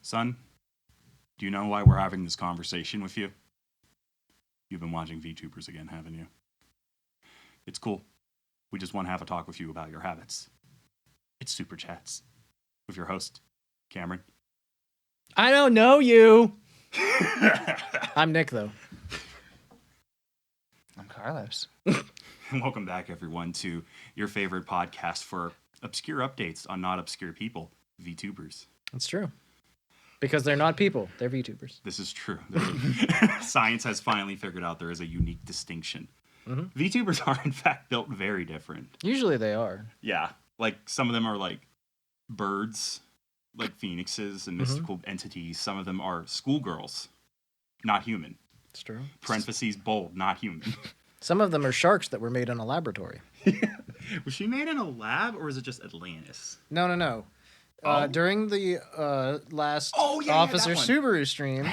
Son, do you know why we're having this conversation with you? You've been watching VTubers again, haven't you? It's cool. We just want to have a talk with you about your habits. It's Super Chats with your host, Cameron. I don't know you. I'm Nick, though. I'm Carlos. And welcome back, everyone, to your favorite podcast for obscure updates on not obscure people, VTubers. That's true. Because they're not people, they're VTubers. This is true. Science has finally figured out there is a unique distinction. Mm-hmm. VTubers are, in fact, built very different. Usually they are. Yeah. Like, some of them are like birds, like phoenixes and mystical entities. Some of them are schoolgirls, not human. It's true. Parentheses, bold, not human. Some of them are sharks that were made in a laboratory. Was she made in a lab, or is it just Atlantis? No. During the last Officer that one. Subaru stream,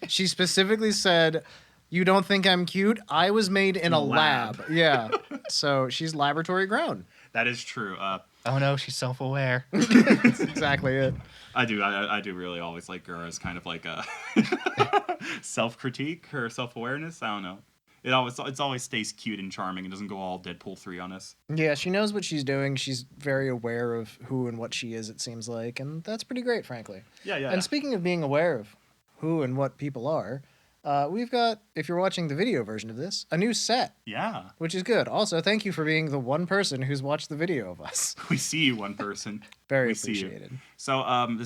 she specifically said, "You don't think I'm cute? I was made in a lab." Yeah. So she's laboratory grown. That is true. Oh no, she's self-aware. That's exactly it. I do really always like her as kind of like a self-critique, her self-awareness. I don't know. It always stays cute and charming and doesn't go all Deadpool 3 on us. Yeah, she knows what she's doing. She's very aware of who and what she is, it seems like, and that's pretty great, frankly. Yeah. And speaking of being aware of who and what people are, we've got, if you're watching the video version of this, a new set. Yeah. Which is good. Also, thank you for being the one person who's watched the video of us. We see you, one person. Very We appreciated. See you. So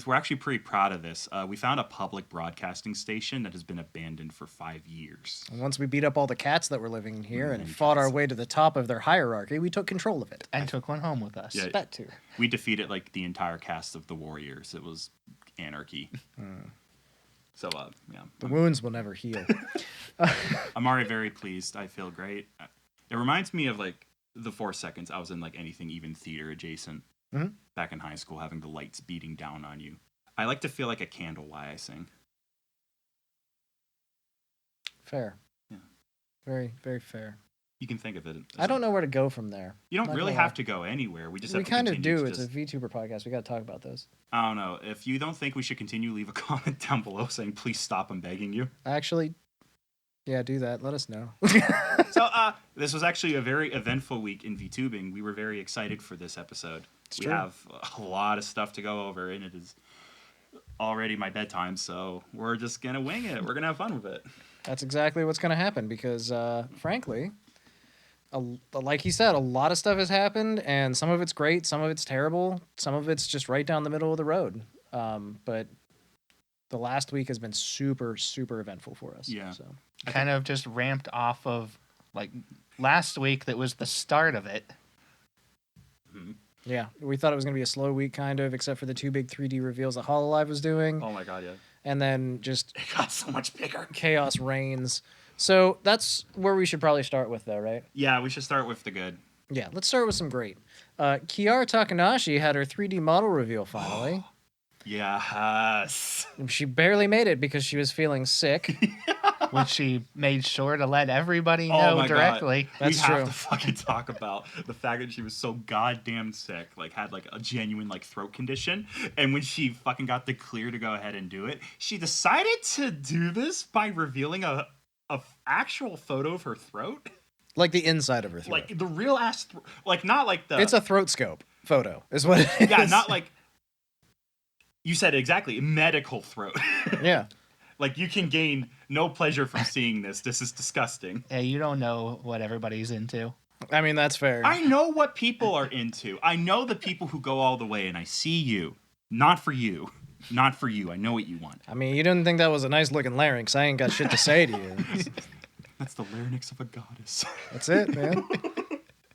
we're actually pretty proud of this. We found a public broadcasting station that has been abandoned for 5 years. And once we beat up all the cats that were living in here and fought our way to the top of their hierarchy, we took control of it. And took one home with us. Yeah. That too. We defeated like the entire cast of the Warriors. It was anarchy. So yeah. The wounds will never heal. I'm already very pleased. I feel great. It reminds me of like the 4 seconds I was in like anything even theater adjacent back in high school, having the lights beating down on you. I like to feel like a candle while I sing. Fair. Yeah. Very, very fair. You can think of it. I don't know where to go from there. You don't Not really gonna have lie. to go anywhere. We just We have to kind of continue do. to It's a VTuber podcast. We got to talk about those. I don't know. If you don't think we should continue, leave a comment down below saying, please stop, I'm begging you. Actually, yeah, do that. Let us know. So, this was actually a very eventful week in VTubing. We were very excited for this episode. It's we true. have a lot of stuff to go over, and it is already my bedtime, so we're just going to wing it. We're going to have fun with it. That's exactly what's going to happen because, frankly, like he said, a lot of stuff has happened, and some of it's great, some of it's terrible, some of it's just right down the middle of the road. But the last week has been super, super eventful for us. Yeah. So. Kind of just ramped off of like last week that was the start of it. Yeah, we thought it was going to be a slow week, kind of, except for the 2 big 3D reveals that Hololive was doing. Oh my god, yeah. And then just It got so much bigger. chaos reigns. So that's where we should probably start with, though, right? Yeah, we should start with the good. Yeah, let's start with some great. Kiara Takanashi had her 3D model reveal finally. Yes. She barely made it because she was feeling sick. Which she made sure to let everybody Oh know my directly. God. That's we have true. to fucking talk about the fact that she was so goddamn sick, like had like a genuine like throat condition, and when she fucking got the clear to go ahead and do it, she decided to do this by revealing a actual photo of her throat, Like the inside of her throat. like the real ass, like not like the. It's a throat scope photo, is what it is. Yeah, not like. You said it exactly, medical throat. Yeah. Like, you can gain no pleasure from seeing this. This is disgusting. Hey, you don't know what everybody's into. I mean, that's fair. I know what people are into. I know the people who go all the way, and I see you. Not for you. Not for you. I know what you want. I mean, you didn't think that was a nice looking larynx. I ain't got shit to say to you. That's the larynx of a goddess. That's it, man.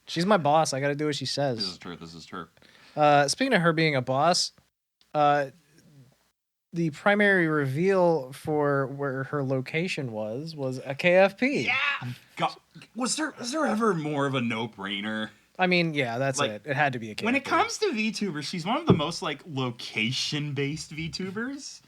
She's my boss. I got to do what she This says. is true. This is true. Speaking of her being a boss, the primary reveal for where her location was a KFP. Yeah. God, was there ever more of a no-brainer? I mean, yeah, that's Like, it. It had to be a KFP. When it comes to VTubers, she's one of the most like location-based VTubers.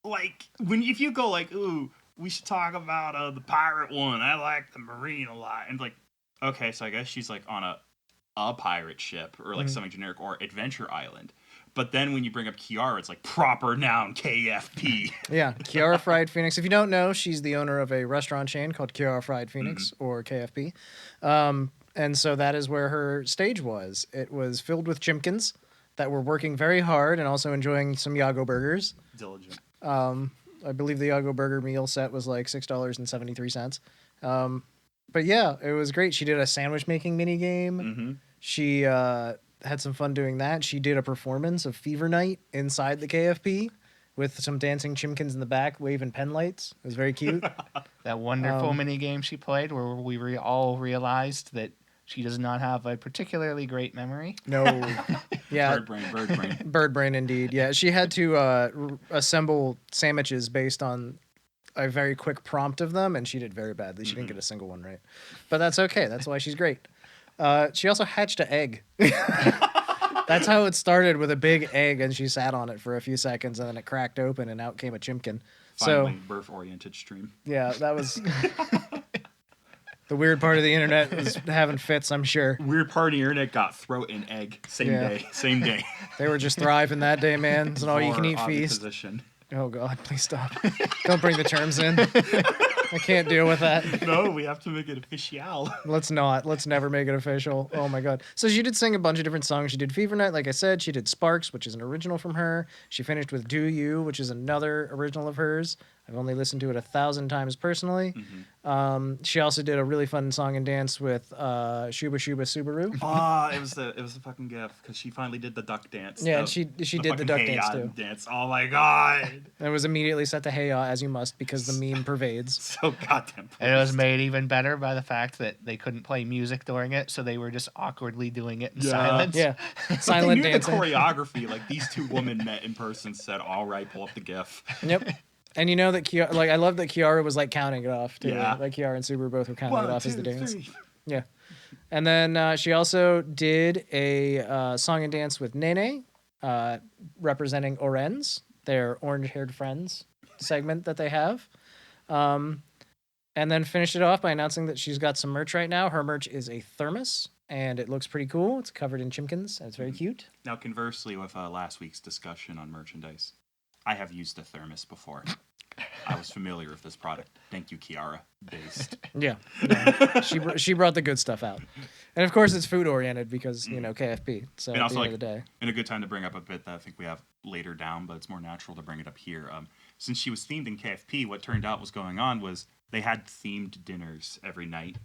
Like if you go like, ooh, we should talk about the pirate one. I like the marine a lot, and like, okay, so I guess she's like on a pirate ship or like something generic or adventure island. But then when you bring up Kiara, it's like proper noun KFP. Yeah, Kiara Fried Phoenix. If you don't know, she's the owner of a restaurant chain called Kiara Fried Phoenix, or KFP. And so that is where her stage was. It was filled with chimkins that were working very hard and also enjoying some Yago burgers. Diligent. I believe the Yago burger meal set was like $6.73. But yeah, it was great. She did a sandwich making mini game. Mm-hmm. She had some fun doing that. She did a performance of Fever Night inside the KFP with some dancing chimkins in the back waving pen lights. It was very cute. That wonderful mini game she played where we all realized that she does not have a particularly great memory. No. Yeah. Bird brain. Bird brain indeed. Yeah, she had to assemble sandwiches based on a very quick prompt of them, and she did very badly. She didn't get a single one right. But that's okay. That's why she's great. She also hatched an egg. That's how it started, with a big egg, and she sat on it for a few seconds, and then it cracked open, and out came a chimkin. Finally, So, birth-oriented stream. yeah, that was... The weird part of the internet was having fits, I'm sure. Weird part of the internet got throat and egg. Same day. They were just thriving that day, man. It's an all-you-can-eat feast. Position. Oh, God, please stop. Don't bring the terms in. I can't deal with that. No, we have to make it official. Let's not. Let's never make it official. Oh, my God. So she did sing a bunch of different songs. She did Fever Night, like I said. She did Sparks, which is an original from her. She finished with Do You, which is another original of hers. I've only listened to it 1,000 times personally. She also did a really fun song and dance with Shuba Shuba Subaru. Oh, it was the fucking gift because she finally did the duck dance. Yeah, and she did the duck dance too. Dance. Oh my god! And it was immediately set to Hey Ya, as you must, because the meme pervades. So goddamn. And it was made even better by the fact that they couldn't play music during it, so they were just awkwardly doing it in silence. Yeah, But silent they knew dancing. the choreography. Like these two women met in person, said, "All right, pull up the GIF." Yep. And you know that Kiara, like, I love that Kiara was like counting it off too. Yeah. Like Kiara and Subaru both were counting it 1, off 2, as the dance. 3. Yeah. And then she also did a song and dance with Nene, representing Orenz, their orange-haired friends segment that they have. And then finished it off by announcing that she's got some merch right now. Her merch is a thermos, and it looks pretty cool. It's covered in chimkins, and it's very cute. Now, conversely, with last week's discussion on merchandise, I have used a thermos before. I was familiar with this product. Thank you, Kiara. Based. Yeah. She brought the good stuff out. And of course it's food oriented because, you know, KFP. So And at also, the like, end of the day. and a good time to bring up a bit that I think we have later down, but it's more natural to bring it up here. Since she was themed in KFP, what turned out was going on was they had themed dinners every night.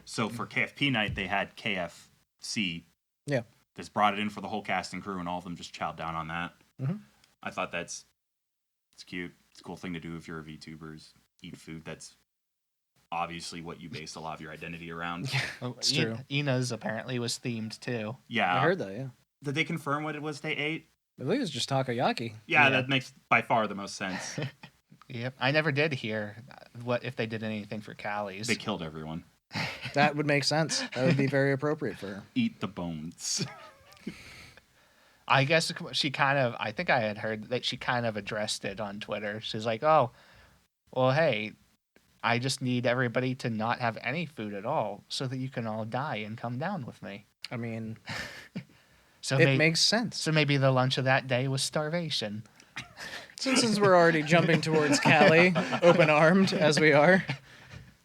So for KFP night, they had KFC. Yeah. Just brought it in for the whole cast and crew, and all of them just chowed down on that. Mhm. I thought it's cute. It's a cool thing to do if you're a VTuber, is eat food that's obviously what you base a lot of your identity around. It's true. Ina's apparently was themed too. Yeah. I heard that, yeah. Did they confirm what it was they ate? I believe it's just takoyaki. Yeah, Yeah. that makes by far the most sense. Yep. I never did hear what if they did anything for Calli's. They killed everyone. That would make sense. That would be very appropriate for her. Eat the bones. I guess she kind of, I think I had heard that she kind of addressed it on Twitter. She's like, oh, well, hey, I just need everybody to not have any food at all so that you can all die and come down with me. I mean, So it makes sense. So maybe the lunch of that day was starvation. Since we're already jumping towards Calli, open-armed as we are,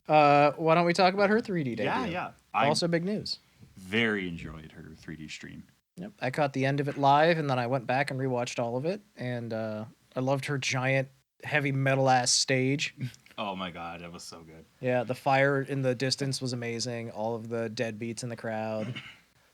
why don't we talk about her 3D debut? Yeah. I Also big news. very enjoyed her 3D stream. Yep. I caught the end of it live, and then I went back and rewatched all of it, and I loved her giant heavy metal ass stage. Oh my god, that was so good. Yeah, the fire in the distance was amazing. All of the dead beats in the crowd.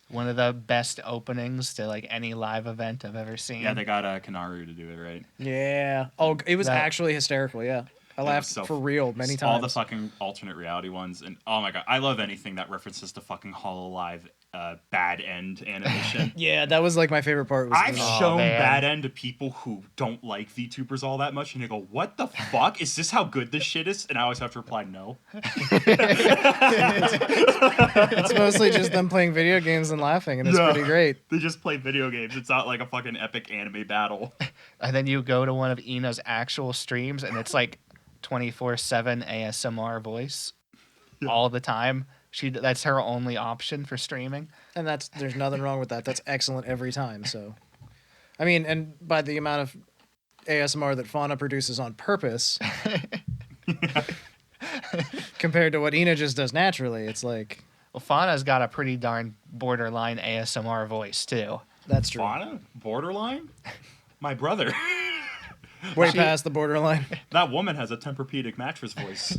One of the best openings to like any live event I've ever seen. Yeah, they got Kanaru to do it, right? Yeah. Oh, it was That- actually hysterical. Yeah, I was laughed so for real many times. All the fucking alternate reality ones, and oh my god, I love anything that references to fucking Hololive bad end animation. Yeah, that was like my favorite part. Was I've Oh, shown man. bad end to people who don't like VTubers all that much, and they go, "What the fuck? Is this how good this shit is?" And I always have to reply, "No." It's mostly just them playing video games and laughing, and it's Yeah. pretty great. They just play video games. It's not like a fucking epic anime battle. And then you go to one of Ina's actual streams and it's like 24/7 ASMR voice all the time. That's her only option for streaming. And there's nothing wrong with that. That's excellent every time. So I mean, and by the amount of ASMR that Fauna produces on purpose compared to what Ina just does naturally, it's like, Well, Fauna's got a pretty darn borderline ASMR voice too. that's true. Fauna? Borderline? My brother. Way past the borderline. That woman has a Tempur-Pedic mattress voice.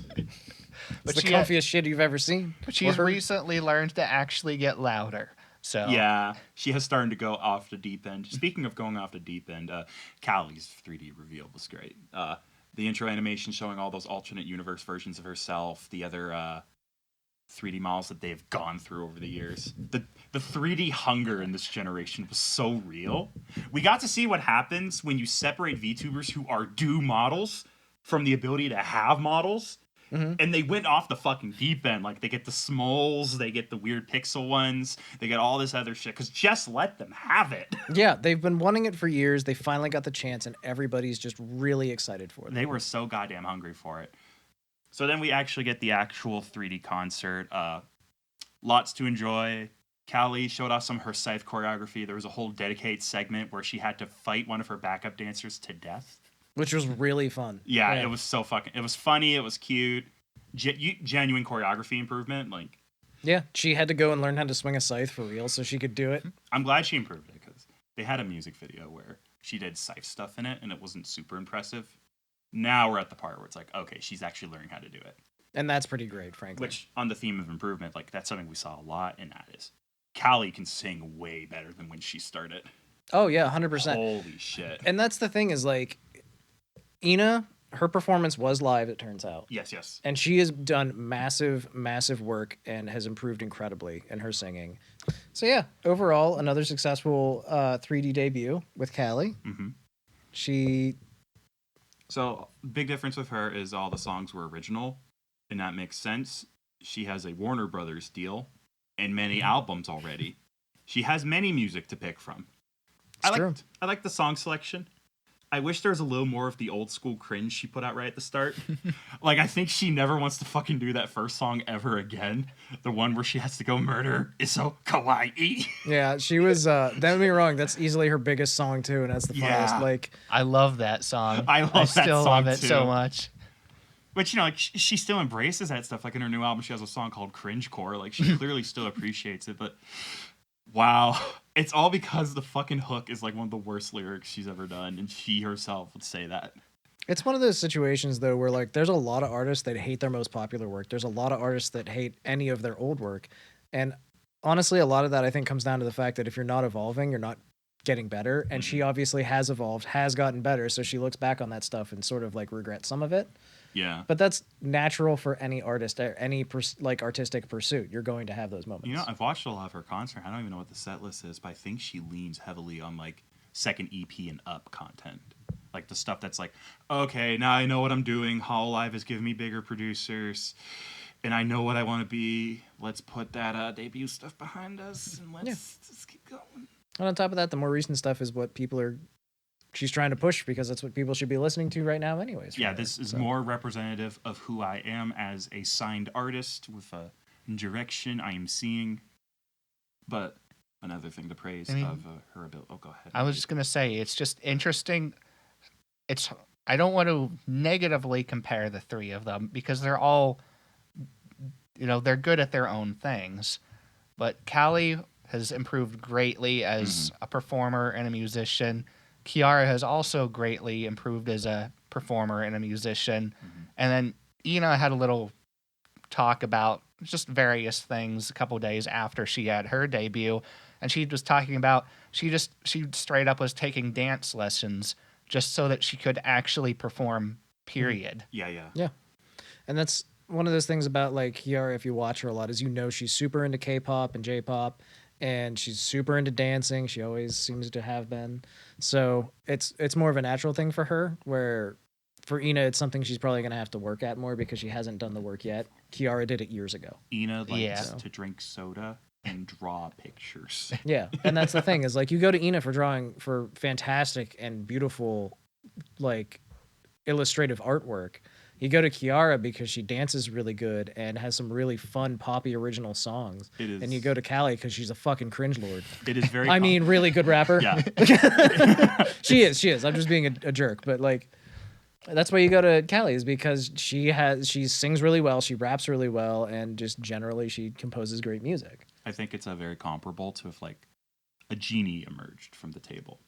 It's the she comfiest shit you've ever seen. But she's Or heard. recently learned to actually get louder. So Yeah, she has started to go off the deep end. Speaking of going off the deep end, Calli's 3D reveal was great. The intro animation showing all those alternate universe versions of herself, the other 3D models that they've gone through over the years. The 3D hunger in this generation was so real. We got to see what happens when you separate VTubers who are due models from the ability to have models. Mm-hmm. And they went off the fucking deep end. Like, they get the smoles, they get the weird pixel ones, they get all this other shit. Because just let them have it. Yeah, they've been wanting it for years. They finally got the chance, and everybody's just really excited for it. They were so goddamn hungry for it. So then we actually get the actual 3D concert. Lots to enjoy. Calli showed off some of her scythe choreography. There was a whole dedicated segment where she had to fight one of her backup dancers to death. Which was really fun. Yeah, it was so fucking... It was funny, it was cute. Genuine choreography improvement. Like, Yeah, she had to go and learn how to swing a scythe for real so she could do it. I'm glad she improved it, because they had a music video where she did scythe stuff in it, and it wasn't super impressive. Now we're at the part where it's like, okay, she's actually learning how to do it. And that's pretty great, frankly. Which, on the theme of improvement, like, that's something we saw a lot, and that is Calli can sing way better than when she started. Oh, yeah, 100%. Holy shit. And that's the thing is, like, Ina, her performance was live, it turns out. Yes. And she has done massive, massive work and has improved incredibly in her singing. So, yeah, overall, another successful 3D debut with Calli. Mm-hmm. So, big difference with her is all the songs were original, and that makes sense. She has a Warner Brothers deal and many albums already. She has many music to pick from. True. I like the song selection. I wish there was a little more of the old school cringe she put out right at the start. Like, I think she never wants to fucking do that first song ever again. The one where she has to go murder Isso Kawaii. Yeah, she was, don't get me wrong, that's easily her biggest song, too, and that's the funniest. Yeah. Like, I love that song. I love that still song, love it too. so much. But, you know, like, she still embraces that stuff. Like, in her new album, she has a song called Cringecore. Like, she clearly still appreciates it. But, wow. It's all because the fucking hook is, like, one of the worst lyrics she's ever done. And she herself would say that. it's one of those situations, though, where, like, there's a lot of artists that hate their most popular work. There's a lot of artists that hate any of their old work. And honestly, a lot of that, I think, comes down to the fact that if you're not evolving, you're not getting better. And she obviously has evolved, has gotten better. So she looks back on that stuff and sort of, like, regrets some of it. Yeah. But that's natural for any artist, or any like artistic pursuit. You're going to have those moments. You know, I've watched a lot of her concert. I don't even know what the set list is, but I think she leans heavily on, like, second EP and up content. Like, the stuff that's like, okay, now I know what I'm doing. Hololive has given me bigger producers, and I know what I want to be. Let's put that debut stuff behind us, and let's just keep going. And on top of that, the more recent stuff is what she's trying to push, because that's what people should be listening to right now anyways. Yeah, this is more representative of who I am as a signed artist with a direction I am seeing. But another thing to praise of her ability. Oh, go ahead. I was just going to say, it's just interesting. I don't want to negatively compare the three of them, because they're all, they're good at their own things. But Calli has improved greatly as a performer and a musician. Kiara has also greatly improved as a performer and a musician. And then Ina had a little talk about just various things a couple days after she had her debut. And she was talking about, she straight up was taking dance lessons just so that she could actually perform, period. Yeah. And that's one of those things about, like, Kiara, if you watch her a lot, is she's super into K-pop and J-pop, and she's super into dancing. She always seems to have been. So it's more of a natural thing for her, where for Ina, it's something she's probably going to have to work at more because she hasn't done the work yet. Kiara did it years ago. Ina likes to drink soda and draw pictures. Yeah, and that's the thing, is, like, you go to Ina for drawing for fantastic and beautiful, like, illustrative artwork. You go to Kiara because she dances really good and has some really fun poppy original songs. It is. And you go to Calli because she's a fucking cringe lord. It is very. I mean, really good rapper. Yeah. She is. I'm just being a jerk, but like, that's why you go to Calli is because she sings really well, she raps really well, and just generally she composes great music. I think it's a very comparable to if like a genie emerged from the table.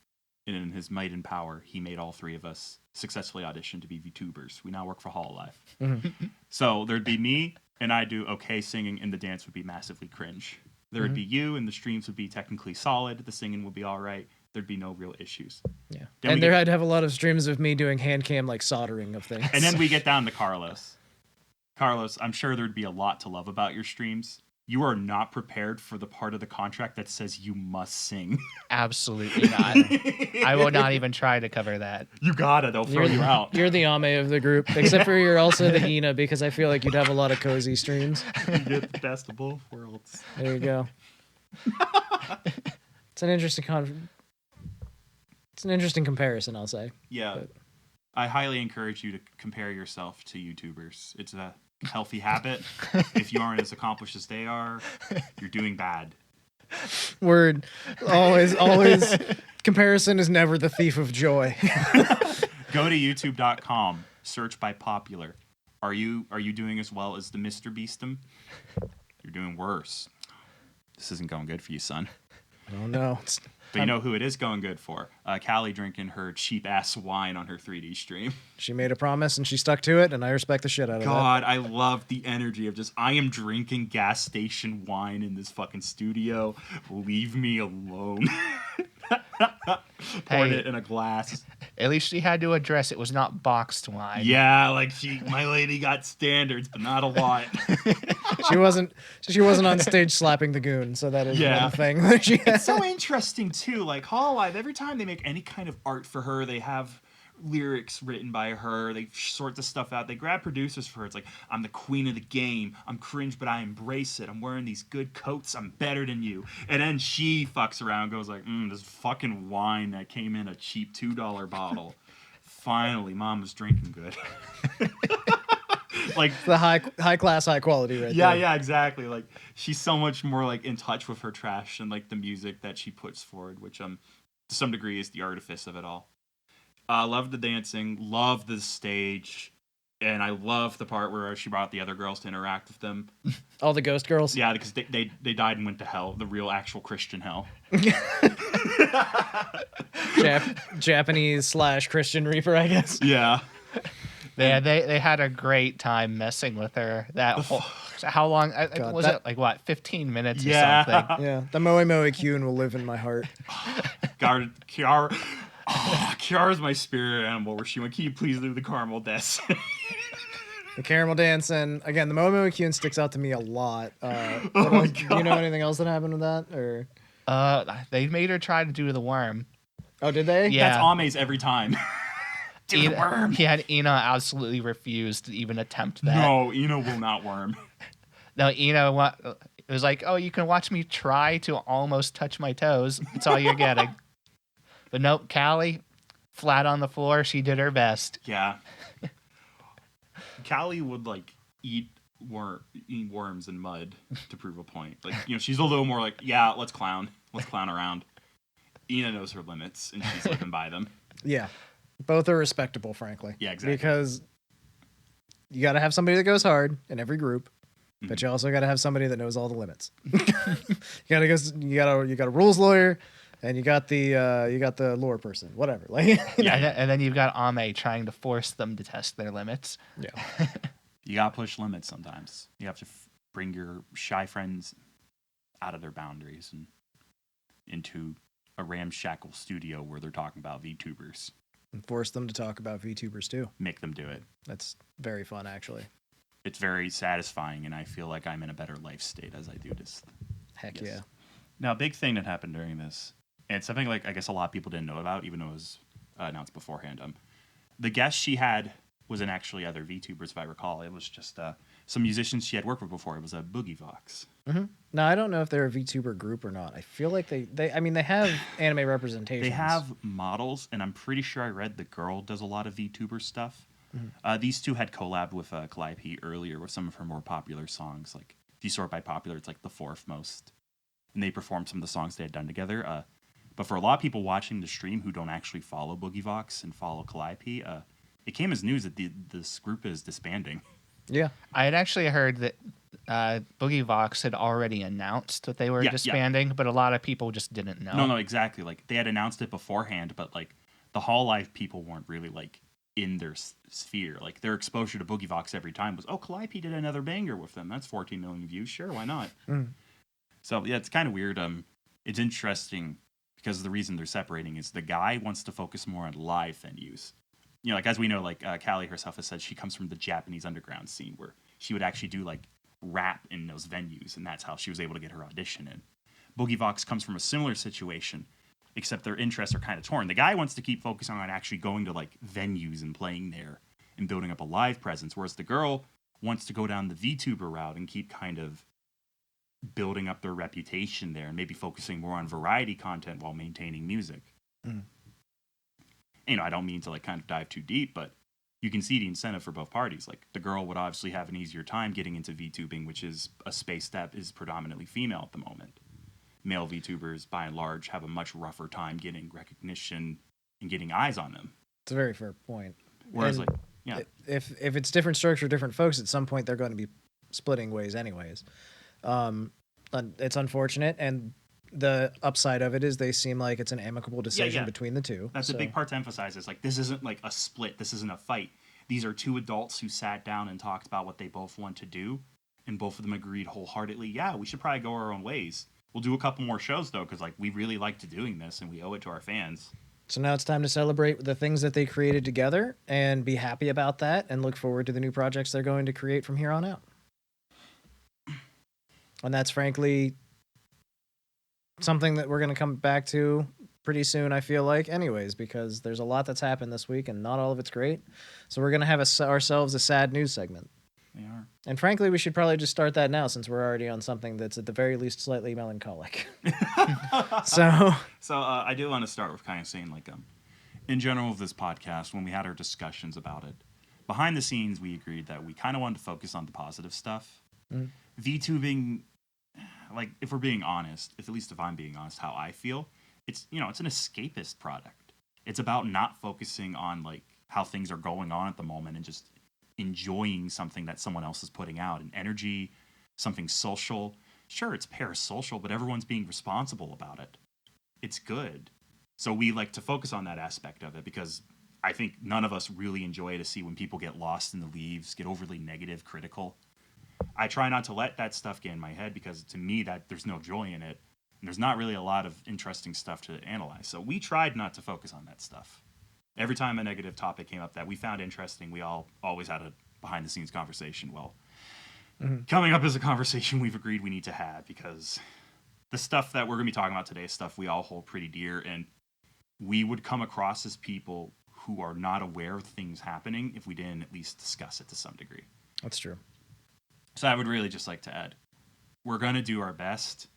And in his might and power, he made all three of us successfully audition to be VTubers. We now work for Hololive. So there'd be me, and I do okay singing, and the dance would be massively cringe. There would be you, and the streams would be technically solid. The singing would be all right. There'd be no real issues. Yeah. Then And I'd have a lot of streams of me doing hand cam like soldering of things. And then we get down to Carlos. Carlos, I'm sure there'd be a lot to love about your streams. You are not prepared for the part of the contract that says you must sing. Absolutely not. I will not even try to cover that. You gotta, they'll throw you out. You're the Ame of the group, except for you're also the Ina because I feel like you'd have a lot of cozy streams. You get the best of both worlds. There you go. It's an interesting It's an interesting comparison, I'll say. Yeah. But I highly encourage you to compare yourself to YouTubers. It's a healthy habit. If you aren't as accomplished as they are, you're doing bad. Word. Always. Comparison is never the thief of joy. Go to youtube.com, search by popular. Are you doing as well as the Mr. Beastum? You're doing worse. This isn't going good for you, son. Oh no. But you know who it is going good for? Calli drinking her cheap-ass wine on her 3D stream. She made a promise and she stuck to it, and I respect the shit out of God, I love the energy of just, I am drinking gas station wine in this fucking studio. Leave me alone. Poured it in a glass. At least she had to address it was not boxed wine. Yeah, like my lady got standards, but not a lot. that. She wasn't on stage slapping the goon, so that is one thing that she It's so interesting too. Like Hololive, every time they make any kind of art for her, they have lyrics written by her. They sort the stuff out. They grab producers for her. It's like, I'm the queen of the game. I'm cringe, but I embrace it. I'm wearing these good coats. I'm better than you. And then she fucks around and goes like, this fucking wine that came in a cheap $2 bottle. Finally, mom was drinking good. Like the high class, high quality right yeah, there. yeah, exactly. Like she's so much more like in touch with her trash and like the music that she puts forward, which to some degree is the artifice of it all. Love the dancing, love the stage, and I love the part where she brought the other girls to interact with them. All the ghost girls? Yeah, because they died and went to hell, the real actual Christian hell. Japanese / Christian Reaper, I guess. Yeah. Yeah, they had a great time messing with her. How long was it? Like what, 15 minutes or something? Yeah, the Moe Moe Kyun will live in my heart. Kiara. Oh, Kiara's my spirit animal where she went, can you please do the caramel dance? The caramel dance, and again, the Moe Moe Kyun sticks out to me a lot. Oh my God. Do you know anything else that happened with that? Or They made her try to do the worm. Oh, did they? Yeah. That's Ame's every time. Do the worm. Yeah, Ina absolutely refused to even attempt that. No, Ina will not worm. No, Ina it was like, oh, you can watch me try to almost touch my toes. That's all you're getting. But nope, Calli, flat on the floor. She did her best. Yeah. Calli would like eat worms and mud to prove a point. Like, she's a little more like, yeah, let's clown around. Ina knows her limits and she's living by them. Yeah. Both are respectable, frankly. Yeah, exactly. Because you got to have somebody that goes hard in every group, but you also got to have somebody that knows all the limits. You got a rules lawyer, and you got the lore person, whatever. Like, yeah, and then you've got Ame trying to force them to test their limits. Yeah. You gotta push limits sometimes. You have to bring your shy friends out of their boundaries and into a ramshackle studio where they're talking about VTubers. And force them to talk about VTubers too. Make them do it. That's very fun, actually. It's very satisfying, and I feel like I'm in a better life state as I do this. Heck Yes. yeah. Now, a big thing that happened during this, and something like I guess a lot of people didn't know about, even though it was announced beforehand. The guest she had wasn't actually other VTubers, if I recall. It was just some musicians she had worked with before. It was a Boogie Vox. Mm-hmm. Now, I don't know if they're a VTuber group or not. I feel like they have anime representation. They have models, and I'm pretty sure I read the girl does a lot of VTuber stuff. These two had collabed with Calliope earlier with some of her more popular songs. Like, if you sort by popular, it's like the fourth most. And they performed some of the songs they had done together. But for a lot of people watching the stream who don't actually follow Boogie Vox and follow Calliope, it came as news that this group is disbanding. Yeah. I had actually heard that Boogie Vox had already announced that they were disbanding, but a lot of people just didn't know. No, exactly. Like, they had announced it beforehand, but like the Hall Life people weren't really like in their sphere. Like, their exposure to Boogie Vox every time was, oh, Calliope did another banger with them. That's 14 million views. Sure, why not? So yeah, it's kind of weird. It's interesting because the reason they're separating is the guy wants to focus more on live venues. You know, like, as we know, like Calli herself has said, she comes from the Japanese underground scene where she would actually do like rap in those venues, and that's how she was able to get her audition in. Boogie Vox comes from a similar situation, except their interests are kind of torn. The guy wants to keep focusing on actually going to like venues and playing there and building up a live presence, whereas the girl wants to go down the VTuber route and keep kind of building up their reputation there and maybe focusing more on variety content while maintaining music. You know, I don't mean to like kind of dive too deep, but you can see the incentive for both parties. Like, the girl would obviously have an easier time getting into VTubing, which is a space that is predominantly female at the moment. Male VTubers, by and large, have a much rougher time getting recognition and getting eyes on them. It's a very fair point. Whereas, And like, yeah, if it's different structure, different folks, at some point they're going to be splitting ways anyways. It's unfortunate, and the upside of it is they seem like it's an amicable decision between the two. That's a big part to emphasize. Is like, this isn't like a split. This isn't a fight. These are two adults who sat down and talked about what they both want to do, and both of them agreed wholeheartedly, yeah, we should probably go our own ways. We'll do a couple more shows, though, because like, we really liked doing this, and we owe it to our fans. So now it's time to celebrate the things that they created together and be happy about that and look forward to the new projects they're going to create from here on out. And that's frankly something that we're going to come back to pretty soon, I feel like, anyways, because there's a lot that's happened this week and not all of it's great. So we're going to have ourselves a sad news segment. They are. And frankly, we should probably just start that now since we're already on something that's at the very least slightly melancholic. So I do want to start with kind of saying, like, in general of this podcast, when we had our discussions about it, behind the scenes, we agreed that we kind of wanted to focus on the positive stuff. VTubing, like, if we're being honest, at least if I'm being honest, how I feel, it's an escapist product. It's about not focusing on like how things are going on at the moment and just enjoying something that someone else is putting out, an energy, something social. Sure, it's parasocial, but everyone's being responsible about it. It's good. So we like to focus on that aspect of it because I think none of us really enjoy to see when people get lost in the leaves, get overly negative, critical. I try not to let that stuff get in my head because to me that there's no joy in it. And there's not really a lot of interesting stuff to analyze. So we tried not to focus on that stuff. Every time a negative topic came up that we found interesting, we all always had a behind the scenes conversation. Well, coming up is a conversation we've agreed we need to have because the stuff that we're going to be talking about today is stuff we all hold pretty dear. And we would come across as people who are not aware of things happening if we didn't at least discuss it to some degree. that's true. So I would really just like to add, we're going to do our best.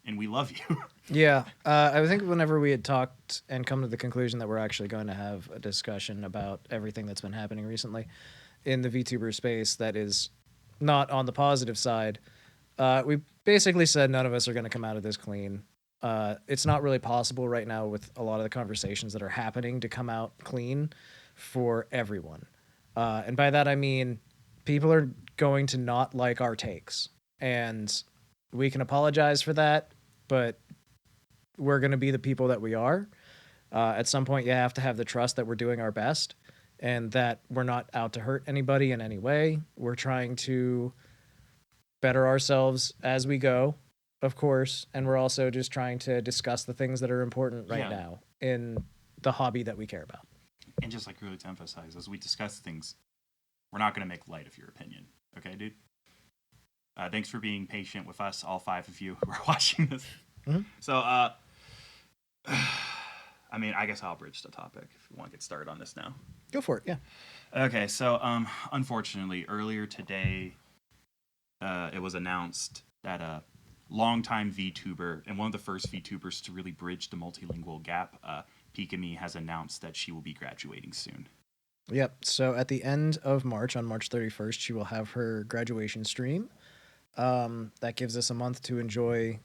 And we love you. Yeah, I think whenever we had talked and come to the conclusion that we're actually going to have a discussion about everything that's been happening recently in the VTuber space that is not on the positive side, we basically said none of us are going to come out of this clean. It's not really possible right now with a lot of the conversations that are happening to come out clean for everyone. And by that I mean people are going to not like our takes. And we can apologize for that, but we're going to be the people that we are. At some point, you have to have the trust that we're doing our best and that we're not out to hurt anybody in any way. We're trying to better ourselves as we go, of course, and we're also just trying to discuss the things that are important right now in the hobby that we care about. And just like really to emphasize, as we discuss things, we're not going to make light of your opinion. Okay, dude? Thanks for being patient with us, all 5 of you who are watching this. So, I mean, I guess I'll bridge the topic if you want to get started on this now. Go for it, yeah. Okay, so unfortunately, earlier today, it was announced that a longtime VTuber and one of the first VTubers to really bridge the multilingual gap, Pikamee, has announced that she will be graduating soon. Yep. So at the end of March, on March 31st, she will have her graduation stream. That gives us a month to enjoy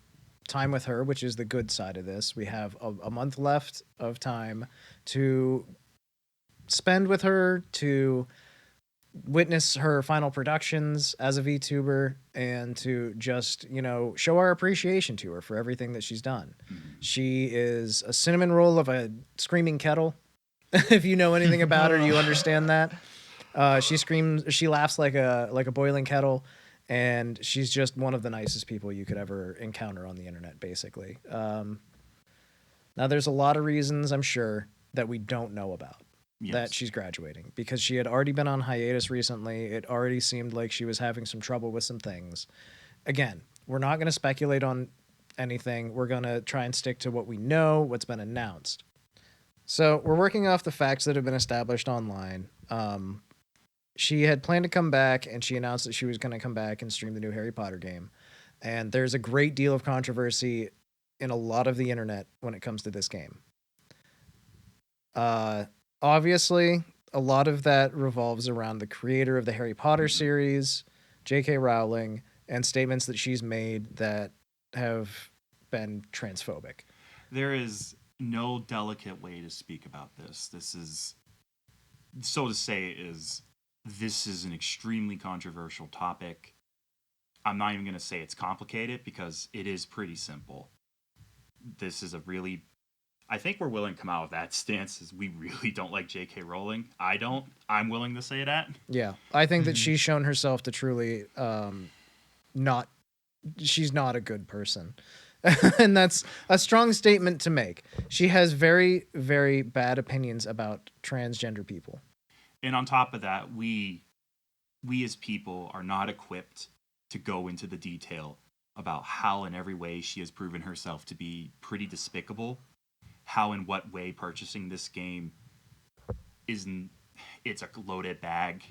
time with her, which is the good side of this. We have a month left of time to spend with her, to witness her final productions as a VTuber, and to just, show our appreciation to her for everything that she's done. She is a cinnamon roll of a screaming kettle. If you know anything about her, you understand that. She laughs like a boiling kettle, and she's just one of the nicest people you could ever encounter on the internet, basically. Now, there's a lot of reasons, I'm sure, that we don't know about that she's graduating, because she had already been on hiatus recently. It already seemed like she was having some trouble with some things. Again, we're not going to speculate on anything. We're going to try and stick to what we know, what's been announced. So we're working off the facts that have been established online. She had planned to come back, and she announced that she was going to come back and stream the new Harry Potter game. And there's a great deal of controversy in a lot of the internet when it comes to this game. Obviously, a lot of that revolves around the creator of the Harry Potter series, J.K. Rowling, and statements that she's made that have been transphobic. There is no delicate way to speak about this. This is, so to say, this is an extremely controversial topic. I'm not even going to say it's complicated, because it is pretty simple. This is I think we're willing to come out of that stance, as we really don't like J.K. Rowling. I don't. I'm willing to say that. Yeah, I think that she's shown herself to truly she's not a good person. And that's a strong statement to make. She has very, very bad opinions about transgender people. And on top of that, we as people are not equipped to go into the detail about how in every way she has proven herself to be pretty despicable. How in what way purchasing this game it's a loaded bag.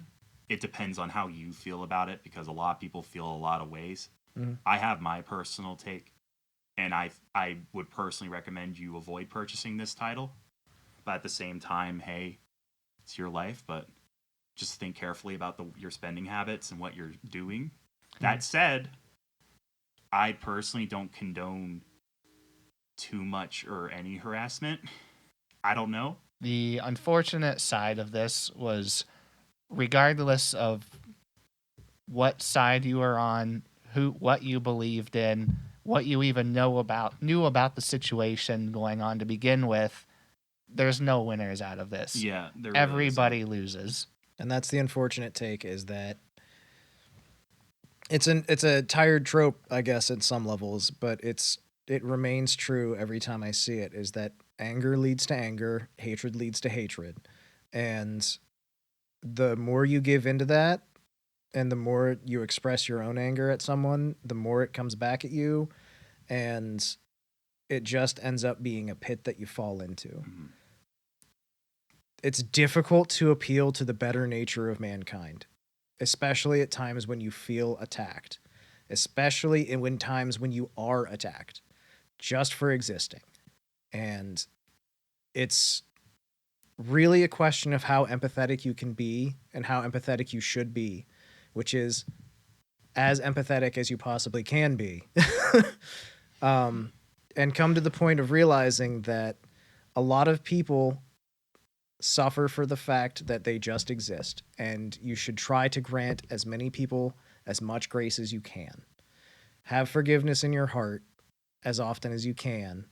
It depends on how you feel about it, because a lot of people feel a lot of ways. Mm-hmm. I have my personal take, and I would personally recommend you avoid purchasing this title. But at the same time, hey, it's your life, but just think carefully about your spending habits and what you're doing. Mm-hmm. That said, I personally don't condone too much or any harassment. I don't know. The unfortunate side of this was, regardless of what side you are on, what you believed in, what you even knew about the situation going on to begin with, there's no winners out of this. Yeah, everybody loses. And that's the unfortunate take, is that it's a tired trope, I guess, at some levels, but it remains true every time I see it, is that anger leads to anger, hatred leads to hatred. And the more you give into that, and the more you express your own anger at someone, the more it comes back at you, and it just ends up being a pit that you fall into. Mm-hmm. It's difficult to appeal to the better nature of mankind, especially at times when you feel attacked, especially in times when you are attacked just for existing. And it's really a question of how empathetic you can be and how empathetic you should be, which is as empathetic as you possibly can be. And come to the point of realizing that a lot of people suffer for the fact that they just exist, and you should try to grant as many people as much grace as you can. Have forgiveness in your heart as often as you can,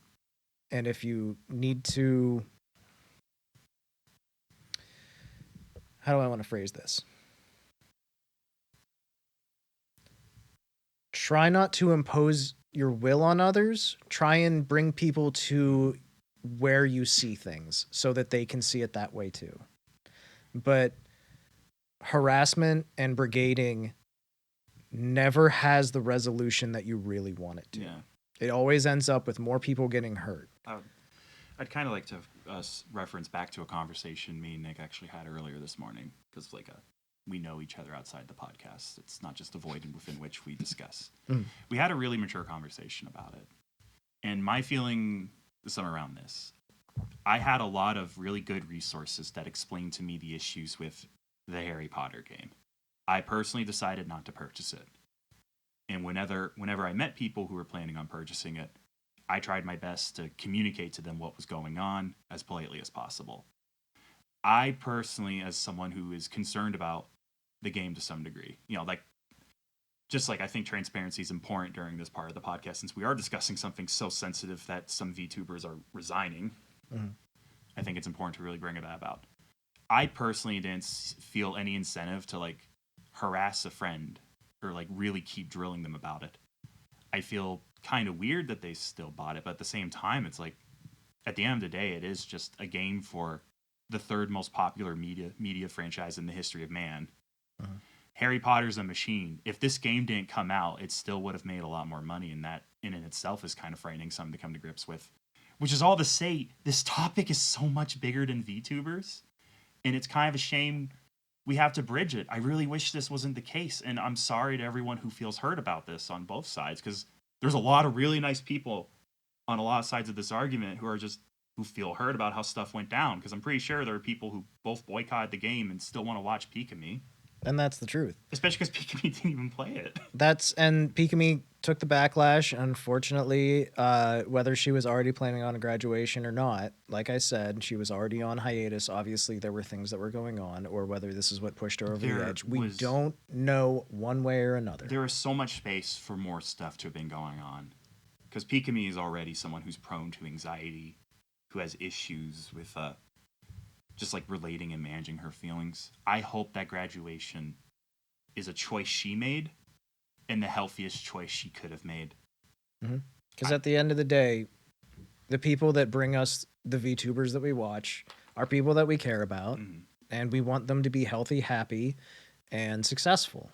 and if you need to... How do I want to phrase this? Try not to impose your will on others. Try and bring people to where you see things so that they can see it that way too. But harassment and brigading never has the resolution that you really want it to. Yeah. It always ends up with more people getting hurt. I'd kind of like to reference back to a conversation me and Nick actually had earlier this morning, because we know each other outside the podcast. It's not just a void within which we discuss. Mm. We had a really mature conversation about it. And my feeling is somewhere around this. I had a lot of really good resources that explained to me the issues with the Harry Potter game. I personally decided not to purchase it. And whenever I met people who were planning on purchasing it, I tried my best to communicate to them what was going on as politely as possible. I personally, as someone who is concerned about the game to some degree, like just like I think transparency is important during this part of the podcast, since we are discussing something so sensitive that some VTubers are resigning. Mhm. I think it's important to really bring that about. I personally didn't feel any incentive to like harass a friend or like really keep drilling them about it. I feel kind of weird that they still bought it, but at the same time, it's like at the end of the day, it is just a game for the third most popular media franchise in the history of man. Uh-huh. Harry Potter's a machine. If this game didn't come out, it still would have made a lot more money, and that in and itself is kind of frightening, something to come to grips with. Which is all to say, this topic is so much bigger than VTubers, and it's kind of a shame we have to bridge it. I really wish this wasn't the case, and I'm sorry to everyone who feels hurt about this on both sides, because there's a lot of really nice people on a lot of sides of this argument who feel hurt about how stuff went down, because I'm pretty sure there are people who both boycotted the game and still want to watch Pikamee. And that's the truth. Especially because Pikamee didn't even play it. And Pikamee took the backlash. Unfortunately, whether she was already planning on a graduation or not, like I said, she was already on hiatus. Obviously, there were things that were going on, or whether this is what pushed her over the edge. We don't know one way or another. There is so much space for more stuff to have been going on. Because Pikamee is already someone who's prone to anxiety, who has issues with just like relating and managing her feelings. I hope that graduation is a choice she made and the healthiest choice she could have made. Because at the end of the day, the people that bring us the VTubers that we watch are people that we care about, and we want them to be healthy, happy, and successful.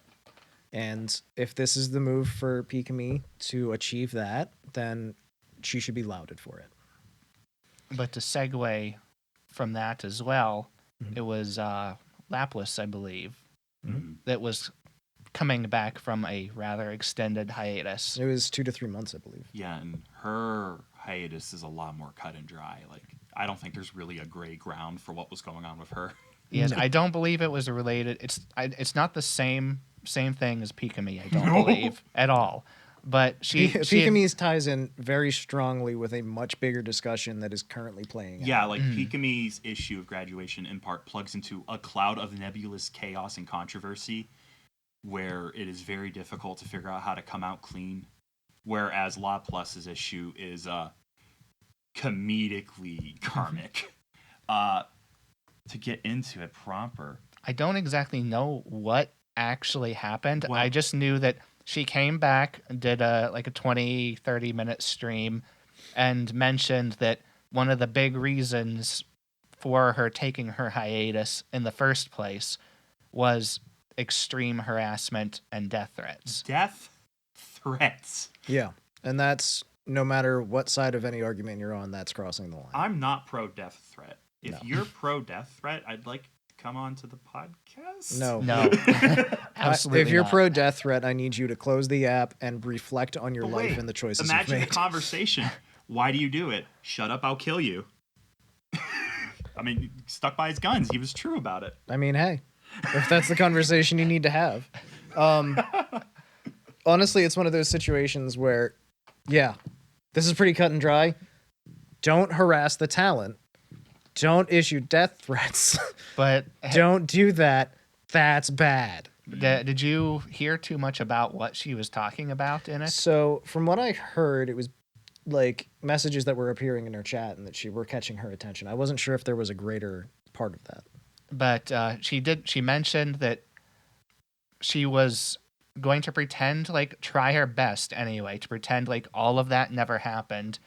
And if this is the move for Pikamee to achieve that, then she should be lauded for it. But to segue from that as well, it was Lapis, I believe, that was coming back from a rather extended hiatus. It was 2 to 3 months, I believe. Yeah, and her hiatus is a lot more cut and dry. Like, I don't think there's really a gray ground for what was going on with her. Yes, I don't believe it was related. It's not the same thing as Pikamee, I don't believe at all. But Pikamee's ties in very strongly with a much bigger discussion that is currently playing out. Yeah, like Pikamee's issue of graduation in part plugs into a cloud of nebulous chaos and controversy where it is very difficult to figure out how to come out clean. Whereas La Plus's issue is comedically karmic. To get into it proper, I don't exactly know what actually happened. Well, I just knew that she came back, did a 20-30 minute stream, and mentioned that one of the big reasons for her taking her hiatus in the first place was extreme harassment and death threats. Death threats. Yeah, and that's no matter what side of any argument you're on, that's crossing the line. I'm not pro death threat. If No. you're pro death threat, I'd like to come on to the podcast. No. Absolutely If you're not. pro death threat, I need you to close the app and reflect on your But life wait, and the choices imagine you've the made. conversation. Why do you do it? Shut up, I'll kill you. I mean, stuck by his guns. He was true about it. I mean, hey, if that's the conversation you need to have. Honestly, it's one of those situations where, yeah, this is pretty cut and dry. Don't harass the talent. Don't issue death threats. But Don't do that. That's bad. did you hear too much about what she was talking about in it? So, from what I heard, it was like messages that were appearing in her chat and that she were catching her attention. I wasn't sure if there was a greater part of that. But she mentioned that she was going to pretend, try her best anyway, to pretend like all of that never happened.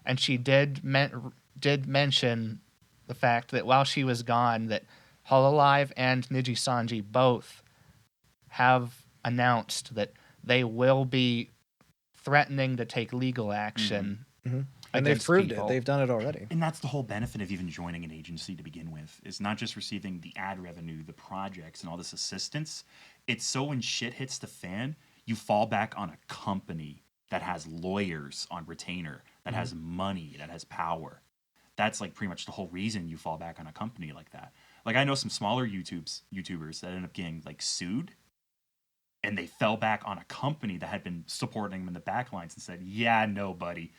And she did mention the fact that while she was gone, that Hololive and Nijisanji both have announced that they will be threatening to take legal action. And they've against proved people. it. They've done it already. And that's the whole benefit of even joining an agency to begin with. Is not just receiving the ad revenue, the projects, and all this assistance. It's so when shit hits the fan, you fall back on a company that has lawyers on retainer, that has money, that has power. that's like pretty much the whole reason you fall back on a company like that. Like I know some smaller YouTubers that end up getting like sued, and they fell back on a company that had been supporting them in the backlines and said, "Yeah, no, buddy."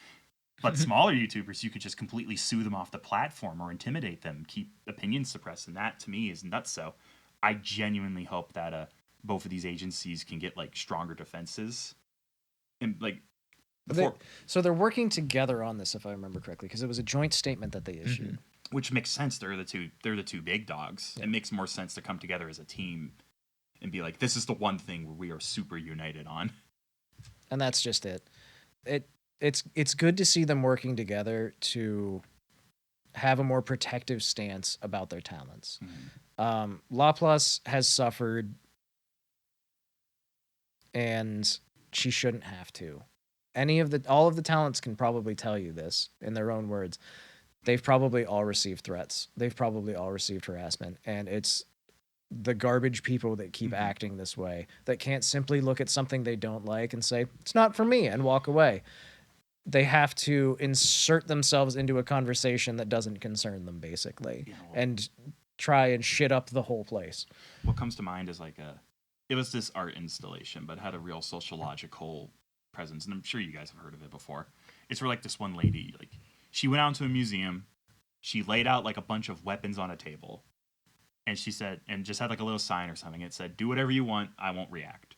But smaller YouTubers, you could just completely sue them off the platform or intimidate them, keep opinions suppressed, and that to me is nuts. So I genuinely hope that both of these agencies can get like stronger defenses and like before, So they're working together on this, if I remember correctly, because it was a joint statement that they issued. which makes sense. They're the two big dogs. Yeah. It makes more sense to come together as a team and be like, this is the one thing where we are super united on. And that's just it. It's good to see them working together to have a more protective stance about their talents. Laplace has suffered, and she shouldn't have to. All of the talents can probably tell you this in their own words. They've probably all received threats. They've probably all received harassment, and it's the garbage people that keep acting this way, that can't simply look at something they don't like and say, it's not for me, and walk away. They have to insert themselves into a conversation that doesn't concern them, basically, and try and shit up the whole place. What comes to mind is it was this art installation, but it had a real sociological presence, and I'm sure you guys have heard of it before. It's where like this one lady, like she went out into a museum, she laid out like a bunch of weapons on a table, and she said, and just had like a little sign or something. It said, "Do whatever you want, I won't react."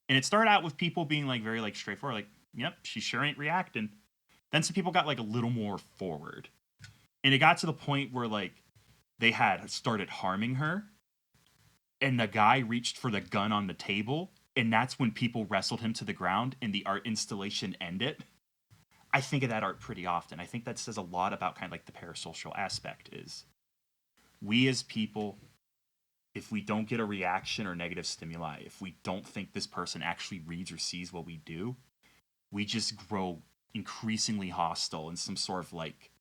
And it started out with people being like very like straightforward, like, "Yep, she sure ain't reacting." Then some people got like a little more forward, and it got to the point where like they had started harming her, and the guy reached for the gun on the table, and that's when people wrestled him to the ground and the art installation ended. I think of that art pretty often. I think that says a lot about kind of like the parasocial aspect is we as people, if we don't get a reaction or negative stimuli, if we don't think this person actually reads or sees what we do, we just grow increasingly hostile in some sort of like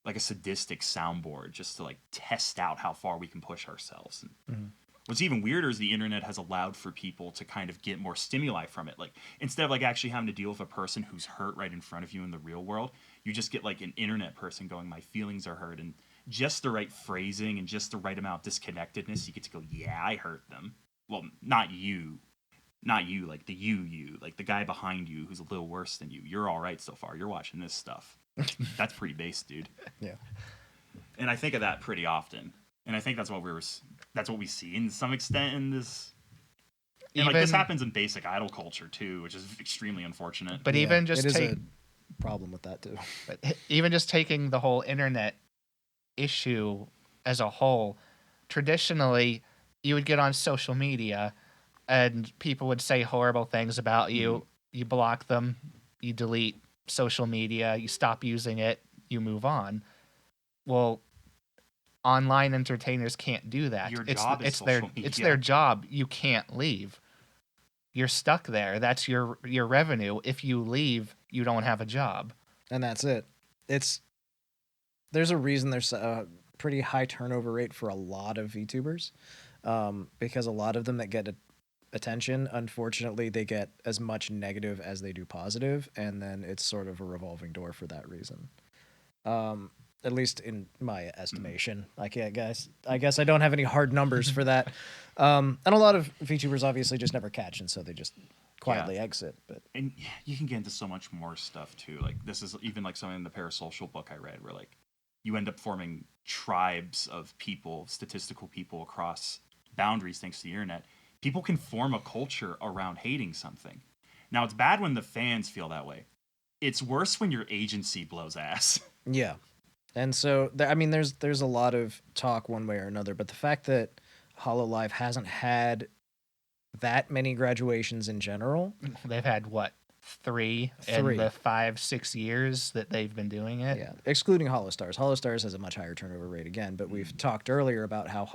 a sadistic soundboard just to like test out how far we can push ourselves. And what's even weirder is the internet has allowed for people to kind of get more stimuli from it. Like instead of like actually having to deal with a person who's hurt right in front of you in the real world, you just get like an internet person going, "My feelings are hurt," and just the right phrasing and just the right amount of disconnectedness, you get to go, "Yeah, I hurt them." Well, not you, like the you, like the guy behind you who's a little worse than you. You're all right so far. You're watching this stuff. That's pretty base, dude. Yeah. And I think of that pretty often. And I think that's what we see in some extent in this. And like this happens in basic idol culture too, which is extremely unfortunate. But even just it is a problem with that too. But even just taking the whole internet issue as a whole, traditionally you would get on social media and people would say horrible things about you. You block them, you delete social media, you stop using it, you move on. Well, online entertainers can't do that. Your job is social media. It's their job. You can't leave. You're stuck there. That's your revenue. If you leave, you don't have a job. And that's it. There's a reason there's a pretty high turnover rate for a lot of VTubers, because a lot of them that get attention, unfortunately, they get as much negative as they do positive, and then it's sort of a revolving door for that reason. At least in my estimation. I guess I don't have any hard numbers for that. And a lot of VTubers obviously just never catch, and so they just quietly exit. But and you can get into so much more stuff too. Like this is even like something in the parasocial book I read, where like you end up forming tribes of people, statistical people across boundaries thanks to the internet. People can form a culture around hating something. Now it's bad when the fans feel that way. It's worse when your agency blows ass. Yeah. And so, I mean, there's a lot of talk one way or another, but the fact that HoloLive hasn't had that many graduations in general. They've had, what, three in the 5-6 years that they've been doing it? Yeah, excluding HoloStars. HoloStars has a much higher turnover rate again, but we've talked earlier about how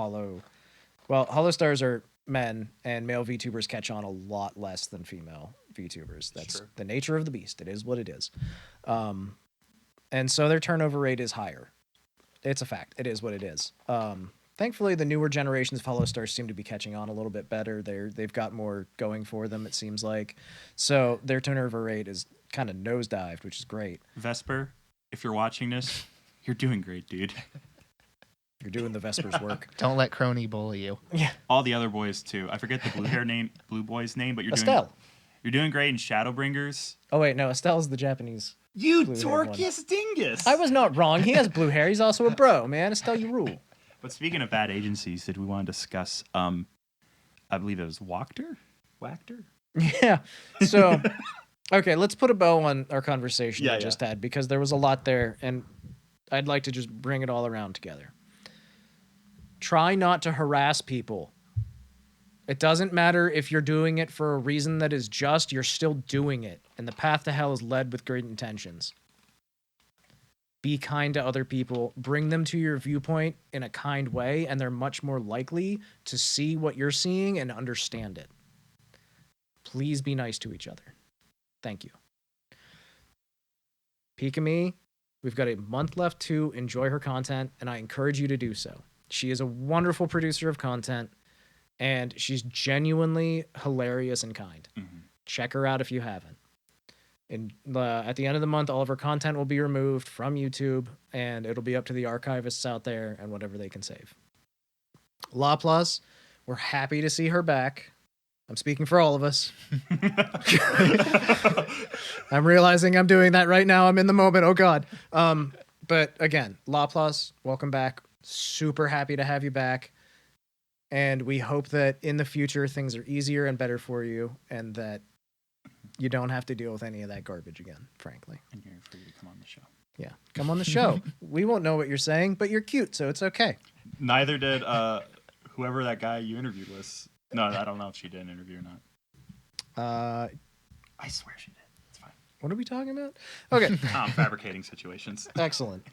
HoloStars are men, and male VTubers catch on a lot less than female VTubers. That's the nature of the beast. It is what it is. And so their turnover rate is higher. It's a fact. It is what it is. Thankfully, the newer generations of HoloStars seem to be catching on a little bit better. They've got more going for them, it seems like. So their turnover rate is kind of nosedived, which is great. Vesper, if you're watching this, You're doing great, dude. You're doing the Vesper's work. Don't let Crony bully you. Yeah. All the other boys too. I forget the blue boy's name, but Estelle. You're doing great in Shadowbringers. Oh, wait, no, Estelle's the Japanese. You blue-haired one. Dorcas dingus! I was not wrong. He has blue hair. He's also a bro, man. Estelle, you rule. But speaking of bad agencies, did we want to discuss, I believe it was Wachter? Yeah. So, okay, let's put a bow on our conversation Yeah, we just had, because there was a lot there, and I'd like to just bring it all around together. Try not to harass people. It doesn't matter if you're doing it for a reason that is just, you're still doing it. And the path to hell is led with great intentions. Be kind to other people. Bring them to your viewpoint in a kind way, and they're much more likely to see what you're seeing and understand it. Please be nice to each other. Thank you. Pikamee, we've got a month left to enjoy her content, and I encourage you to do so. She is a wonderful producer of content, and she's genuinely hilarious and kind. Mm-hmm. Check her out if you haven't. And at the end of the month, all of her content will be removed from YouTube, and it'll be up to the archivists out there and whatever they can save. La Plus, we're happy to see her back. I'm speaking for all of us. I'm realizing I'm doing that right now. I'm in the moment. Oh, God. But again, La Plus, welcome back. Super happy to have you back. And we hope that in the future, things are easier and better for you, and that you don't have to deal with any of that garbage again, frankly. And you're free to come on the show. Yeah, come on the show. We won't know what you're saying, but you're cute, so it's okay. Neither did whoever that guy you interviewed was. No, I don't know if she did an interview or not. I swear she did. It's fine. What are we talking about? Okay. Fabricating situations. Excellent.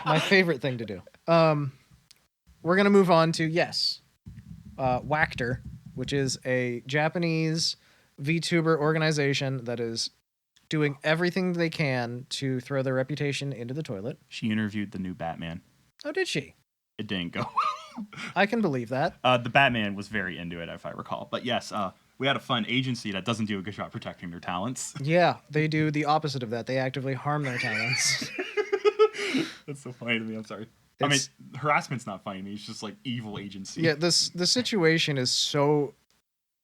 My favorite thing to do. We're going to move on to, Wachter, which is a Japanese VTuber organization that is doing everything they can to throw their reputation into the toilet. She interviewed the new Batman. Oh, did she? It didn't go. I can believe that. The Batman was very into it, if I recall. But yes, we had a fun agency that doesn't do a good job protecting their talents. Yeah, they do the opposite of that. They actively harm their talents. That's so funny to me. I'm sorry. I mean, harassment's not funny to me. It's just like evil agency. Yeah, the situation is so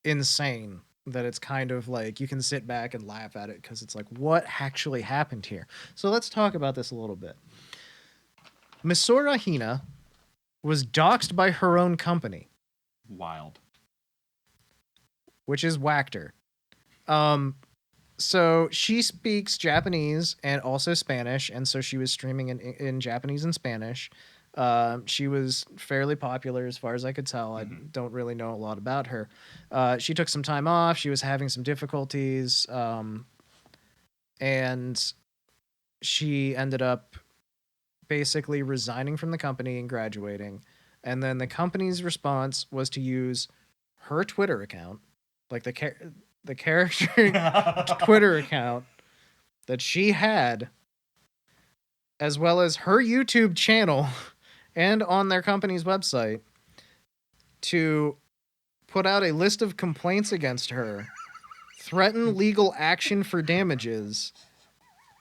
insane that it's kind of like you can sit back and laugh at it because it's like, what actually happened here? So let's talk about this a little bit. Misora Hina was doxxed by her own company. Wild. Which is Wachter. So she speaks Japanese and also Spanish, and so she was streaming in Japanese and Spanish. She was fairly popular as far as I could tell. I don't really know a lot about her. She took some time off. She was having some difficulties, and she ended up basically resigning from the company and graduating. And then the company's response was to use her Twitter account, like the character Twitter account that she had, as well as her YouTube channel and on their company's website, to put out a list of complaints against her, threaten legal action for damages,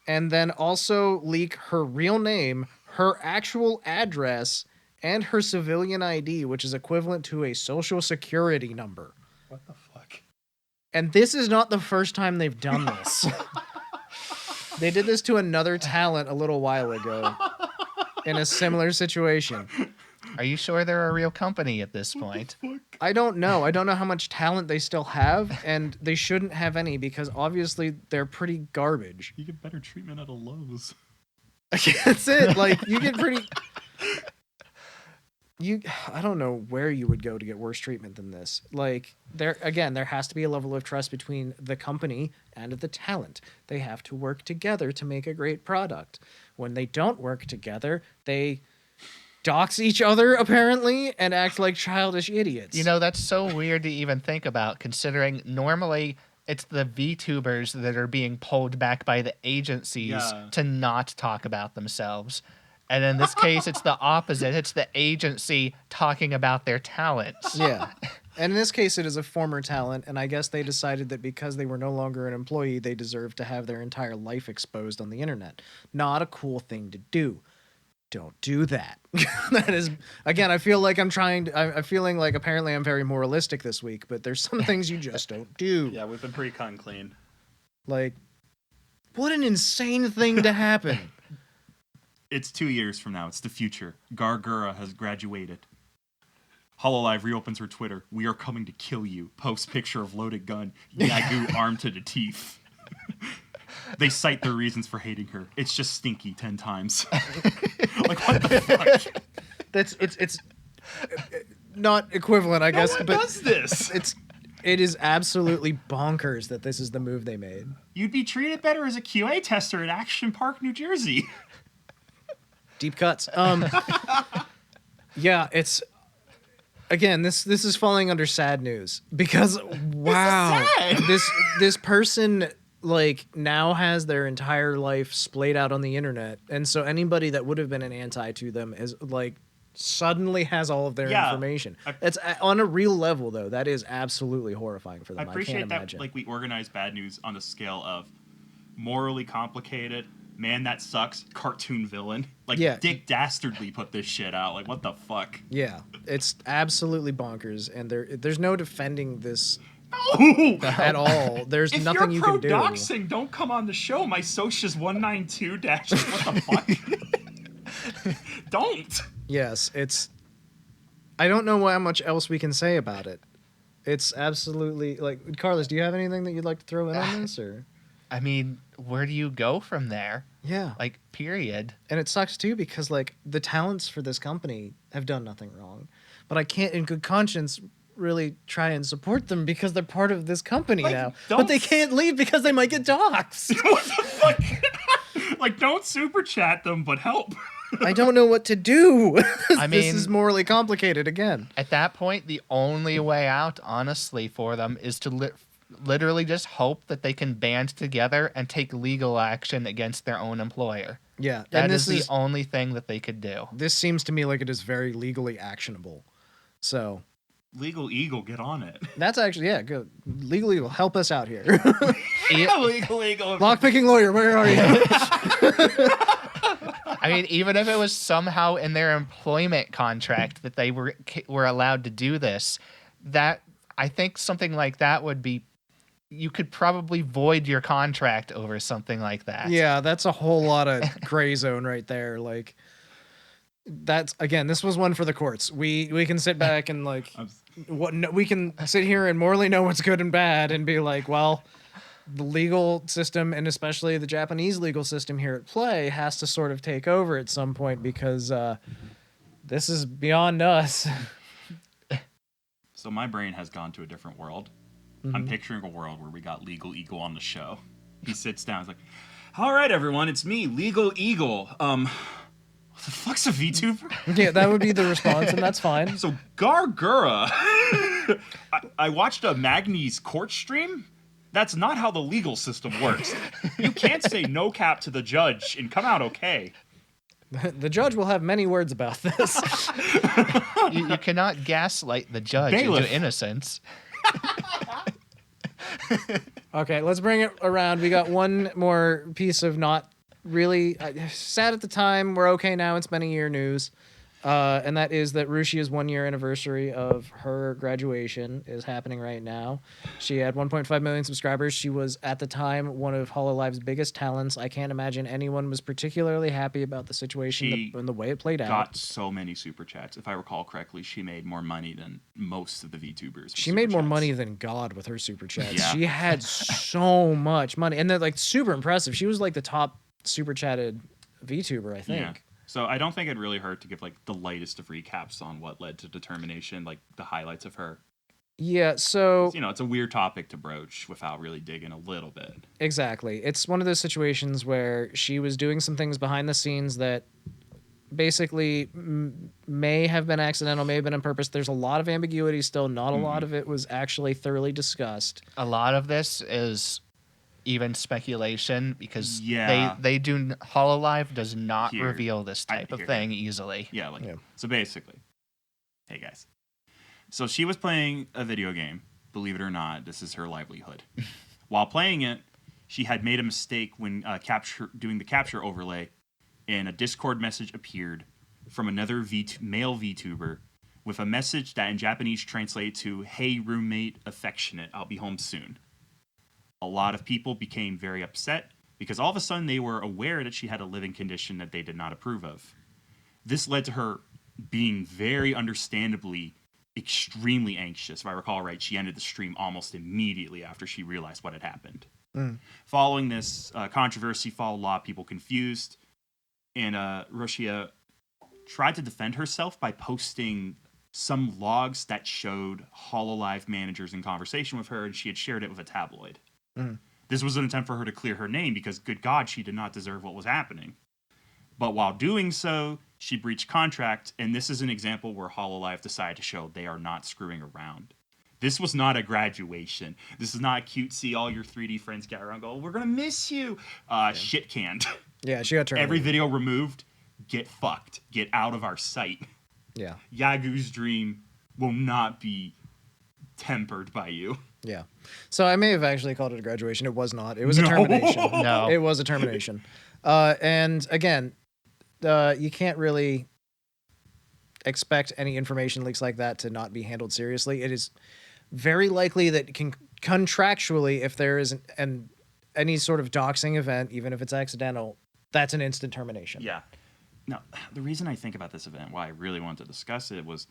and then also leak her real name, her actual address, and her civilian ID, which is equivalent to a social security number. What the fuck? And this is not the first time they've done this. They did this to another talent a little while ago in a similar situation. Are you sure they're a real company at this point? I don't know. I don't know how much talent they still have, and they shouldn't have any because obviously they're pretty garbage. You get better treatment at a Lowe's. That's it. Like, you get pretty... I don't know where you would go to get worse treatment than this. Like, there has to be a level of trust between the company and the talent. They have to work together to make a great product. When they don't work together, they dox each other, apparently, and act like childish idiots. You know, that's so weird to even think about, considering normally it's the VTubers that are being pulled back by the agencies to not talk about themselves. And in this case, it's the opposite. It's the agency talking about their talents. Yeah. And in this case, it is a former talent, and I guess they decided that because they were no longer an employee, they deserved to have their entire life exposed on the internet. Not a cool thing to do. don't do that. That is, again, I feel like I'm feeling like apparently I'm very moralistic this week, but there's some things you just don't do. Yeah, we've been pretty cut and clean. Like, what an insane thing to happen. It's 2 years from now. It's the future. Gargura has graduated. Hololive reopens her Twitter. We are coming to kill you. Post picture of loaded gun. Yagoo armed to the teeth. They cite their reasons for hating her. It's just stinky 10 times. Like, what the fuck? It's not equivalent, I guess. No one but does this. It is absolutely bonkers that this is the move they made. You'd be treated better as a QA tester at Action Park, New Jersey. Deep cuts. Yeah, it's again. This is falling under sad news because wow, this person like now has their entire life splayed out on the internet, and so anybody that would have been an anti to them is like suddenly has all of their information. It's on a real level though. That is absolutely horrifying for them. I appreciate can't that. imagine. Like we organize bad news on the scale of morally complicated. Man, that sucks. Cartoon villain. Like, yeah. Dick Dastardly put this shit out. Like, what the fuck? Yeah, it's absolutely bonkers, and there's no defending this No! at all. There's if nothing you can do. If you're pro-doxing, don't come on the show. My socia's 192 dash. What the fuck? Don't. Yes, it's... I don't know how much else we can say about it. It's absolutely... Like, Carlos, do you have anything that you'd like to throw in on this, or... I mean, where do you go from there? Yeah. Like, period. And it sucks, too, because, like, the talents for this company have done nothing wrong. But I can't, in good conscience, really try and support them because they're part of this company now. But they can't leave because they might get doxxed. What the fuck? Like, don't super chat them, but help. I don't know what to do. I mean, this is morally complicated again. At that point, the only way out, honestly, for them is to literally just hope that they can band together and take legal action against their own employer. Yeah. That is the only thing that they could do. This seems to me like it is very legally actionable. So... Legal Eagle, get on it. That's actually, yeah, good. Legal Eagle, help us out here. Legal Eagle. Lockpicking lawyer, where are you? I mean, even if it was somehow in their employment contract that they were allowed to do this, that I think something like that would be, you could probably void your contract over something like that. Yeah, that's a whole lot of gray zone right there. Like, that's, again, this was one for the courts. We can sit back and like, we can sit here and morally know what's good and bad and be like, well, the legal system and especially the Japanese legal system here at play has to sort of take over at some point because this is beyond us. So my brain has gone to a different world. Mm-hmm. I'm picturing a world where we got Legal Eagle on the show. He sits down, he's like, all right, everyone, it's me, Legal Eagle. What the fuck's a VTuber? Yeah, that would be the response, and that's fine. So Gargura, I watched a Magni's court stream. That's not how the legal system works. You can't say no cap to the judge and come out okay. The judge will have many words about this. You cannot gaslight the judge into innocence. Okay, let's bring it around. We got one more piece of not really sad at the time. We're okay now. It's been a year news. And that is that Rushia's 1 year anniversary of her graduation is happening right now. She had 1.5 million subscribers. She was, at the time, one of HoloLive's biggest talents. I can't imagine anyone was particularly happy about the situation and the way it played out. Got so many super chats. If I recall correctly, she made more money than most of the VTubers. She made more money than God with her super chats. Yeah. She had so much money. And they're like super impressive. She was like the top super chatted VTuber, I think. Yeah. So I don't think it really hurt to give like the lightest of recaps on what led to determination, like the highlights of her. Yeah, so... You know, it's a weird topic to broach without really digging a little bit. Exactly. It's one of those situations where she was doing some things behind the scenes that basically may have been accidental, may have been on purpose. There's a lot of ambiguity still. Not a lot of it was actually thoroughly discussed. A lot of this is... even speculation because they do HoloLive does not reveal this type of thing easily. Yeah, so basically, hey guys. So she was playing a video game, believe it or not, this is her livelihood. While playing it, she had made a mistake when doing the capture overlay and a Discord message appeared from another male VTuber with a message that in Japanese translates to, "Hey roommate, affectionate, I'll be home soon." A lot of people became very upset because all of a sudden they were aware that she had a living condition that they did not approve of. This led to her being very understandably extremely anxious. If I recall right, she ended the stream almost immediately after she realized what had happened. Following this controversy, a lot of people confused, and Roshia tried to defend herself by posting some logs that showed HoloLive managers in conversation with her, and she had shared it with a tabloid. This was an attempt for her to clear her name because, good God, she did not deserve what was happening. But while doing so, she breached contract, and this is an example where HoloLive decided to show they are not screwing around. This was not a graduation. This is not cutesy. All your 3D friends gather around and go, "We're going to miss you." Shit canned. Yeah, she got terminated. Every video removed. Get fucked. Get out of our sight. Yeah. Yagu's dream will not be tempered by you. Yeah. So I may have actually called it a graduation. It was not. It was a termination. No. It was a termination. And again, you can't really expect any information leaks like that to not be handled seriously. It is very likely that contractually, if there is any sort of doxing event, even if it's accidental, that's an instant termination. Yeah. Now, the reason I think about this event, why I really wanted to discuss it, was,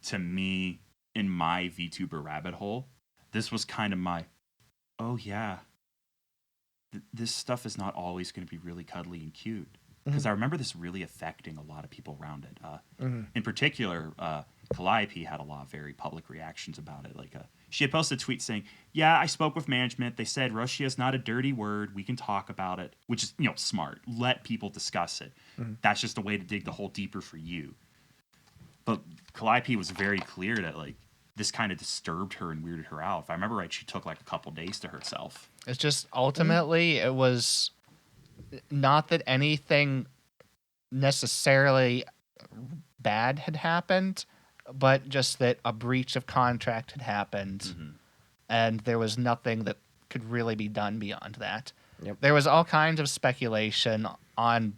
to me, in my VTuber rabbit hole, this was kind of my, oh yeah, this stuff is not always going to be really cuddly and cute. Because I remember this really affecting a lot of people around it. In particular, Calliope had a lot of very public reactions about it. Like, she had posted a tweet saying, "Yeah, I spoke with management. They said Russia is not a dirty word. We can talk about it," which is, smart. Let people discuss it. That's just a way to dig the hole deeper for you. But Calliope was very clear that, like, this kind of disturbed her and weirded her out. If I remember right, she took like a couple days to herself. It's just ultimately it was not that anything necessarily bad had happened, but just that a breach of contract had happened, and there was nothing that could really be done beyond that. Yep. There was all kinds of speculation on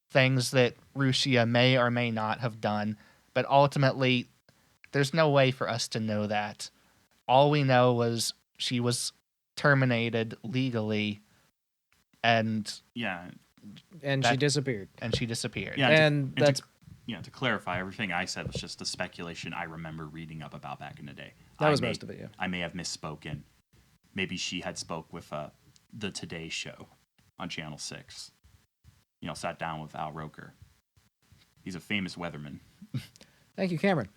things that Rusia may or may not have done, but ultimately there's no way for us to know that. All we know was she was terminated legally, and she disappeared. And she disappeared. Yeah, And that's to clarify, everything I said was just the speculation I remember reading up about back in the day. That was most of it, yeah. I may have misspoken. Maybe she had spoke with the Today Show on Channel 6. Sat down with Al Roker. He's a famous weatherman. Thank you, Cameron.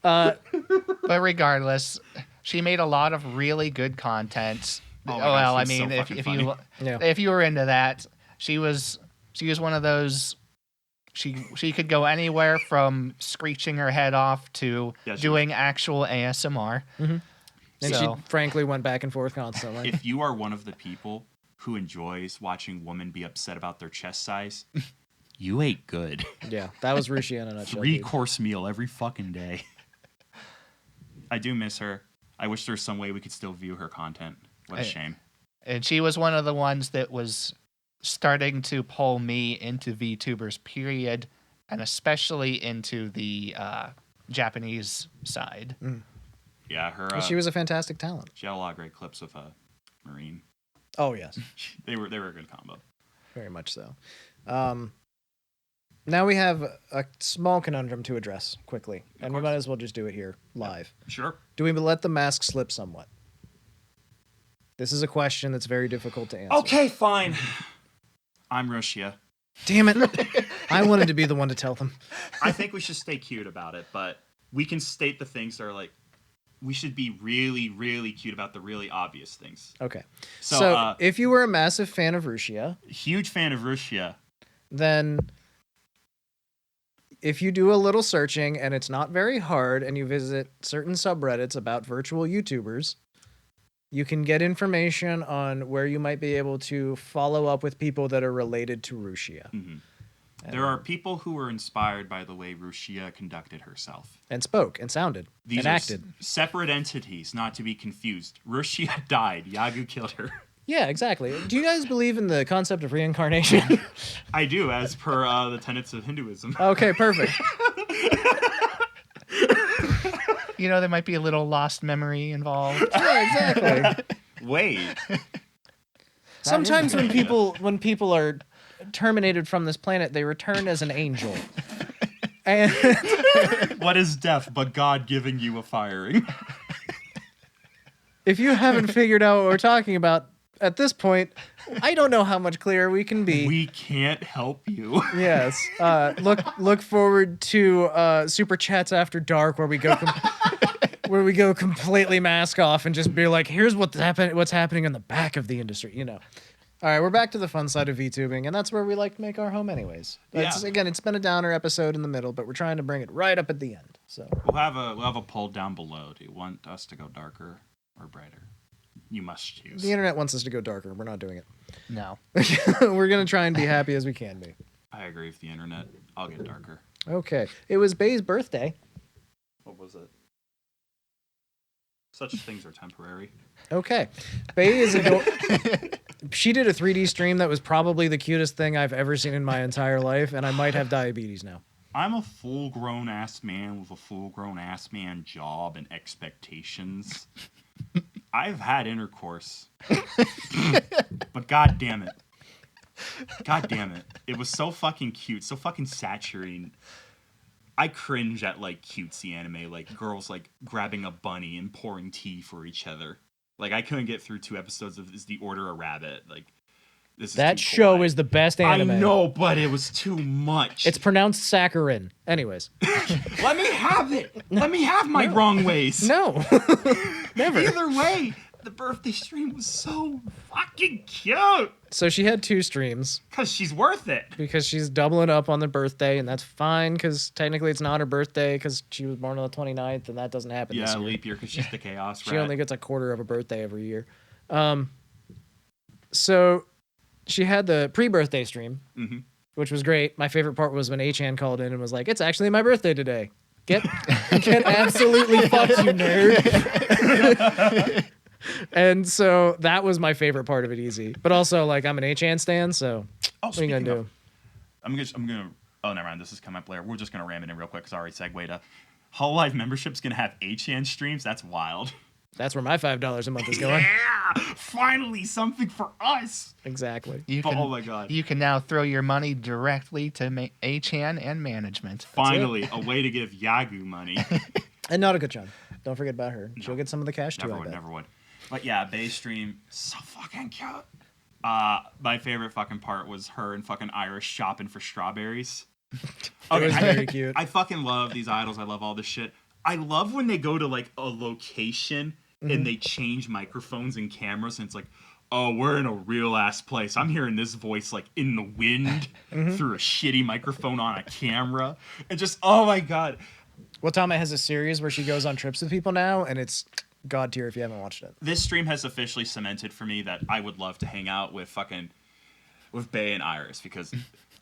But regardless, she made a lot of really good content. Oh my gosh, I she's mean, so fucking if you were into that, she was one of those. She could go anywhere from screeching her head off to doing actual ASMR. And So- she frankly went back and forth constantly. If you are one of the people who enjoys watching women be upset about their chest size, you ate good. Yeah, that was Rushi in a nutshell. 3-course meal every fucking day. I do miss her. I wish there was some way we could still view her content. What a shame. And she was one of the ones that was starting to pull me into VTubers, period, and especially into the Japanese side. Yeah, her. She was a fantastic talent. She had a lot of great clips with Marine. Oh yes, they were a good combo. very much so. Now we have a small conundrum to address quickly, and we might as well just do it here live. Sure. Do we let the mask slip somewhat? This is a question that's very difficult to answer. Okay, fine. I'm Russia. Damn it! I wanted to be the one to tell them. I think we should stay cute about it, but we can state the things that are like, we should be really, really cute about the really obvious things. Okay. So, So if you were a massive fan of Rusia, huge fan of Russia, then if you do a little searching and it's not very hard and you visit certain subreddits about virtual YouTubers, you can get information on where you might be able to follow up with people that are related to Rusia. There are people who were inspired by the way Rusia conducted herself. And spoke and sounded These and are acted. separate entities, not to be confused. Rusia died. Yagu killed her. Yeah, exactly. Do you guys believe in the concept of reincarnation? I do, as per the tenets of Hinduism. Okay, perfect. You know, there might be a little lost memory involved. Yeah, exactly. Wait. Sometimes when people are terminated from this planet, they return as an angel. And What is death but God giving you a firing? if you haven't figured out what we're talking about at this point, I don't know how much clearer we can be. We can't help you. Yes. Look forward to super chats after dark where we go where we go completely mask off and just be like, here's what's happening in the back of the industry, you know. All right, we're back to the fun side of VTubing, and that's where we like to make our home anyways. Again, it's been a downer episode in the middle, but we're trying to bring it right up at the end. So We'll have a poll down below. Do you want us to go darker or brighter? You must choose. the internet wants us to go darker. We're not doing it. No. We're going to try and be happy as we can be. I agree with the internet. I'll get darker. Okay. It was Bay's birthday. What was it? Such things are temporary. Okay. Bay is she did a 3D stream that was probably the cutest thing I've ever seen in my entire life, and I might have diabetes now. I'm a full-grown ass man with a full-grown ass man job and expectations. I've had intercourse. But god damn it. God damn it. It was so fucking cute, so fucking saturating. I cringe at like cutesy anime, like girls like grabbing a bunny and pouring tea for each other. Like I couldn't get through 2 episodes of Is the Order a Rabbit? Like this is That too show kawaii. is the best anime. I know, but it was too much. It's pronounced saccharin. Anyways. Let me have it. Let me have my wrong ways. No. Never. Either way, the birthday stream was so fucking cute. So she had 2 streams Because she's worth it. because she's doubling up on the birthday, and that's fine because technically it's not her birthday because she was born on the 29th, and that doesn't happen this Yeah, year. leap year because she's the chaos She rat. only gets a quarter of a birthday every year. So she had the pre-birthday stream, which was great. My favorite part was when Achan called in and was like, "It's actually my birthday today. Get absolutely fucked, you nerd." And so that was my favorite part of it, easy. But also, like, I'm an Achan stan, so what are you gonna do? I'm gonna. Oh, never mind. This is coming up later. We're just gonna ram it in real quick because I already segued to Hollow Life membership's gonna have HN streams. That's wild. That's where my $5 a month is going. Yeah, finally something for us. Exactly. Oh my god. You can now throw your money directly to Achan and management. Finally, a way to give Yagu money. And not a good John. Don't forget about her. She'll get some of the cash too. Never would. But yeah, Bay stream, so fucking cute. My favorite fucking part was her and fucking Iris shopping for strawberries. It was very cute. I fucking love these idols. I love all this shit. I love when they go to like a location and they change microphones and cameras and it's like, oh, we're in a real ass place. I'm hearing this voice like in the wind through a shitty microphone on a camera. And just, oh my god. Watame has a series where she goes on trips with people now, and it's god tier if you haven't watched it. This stream has officially cemented for me that I would love to hang out with Bay and Iris because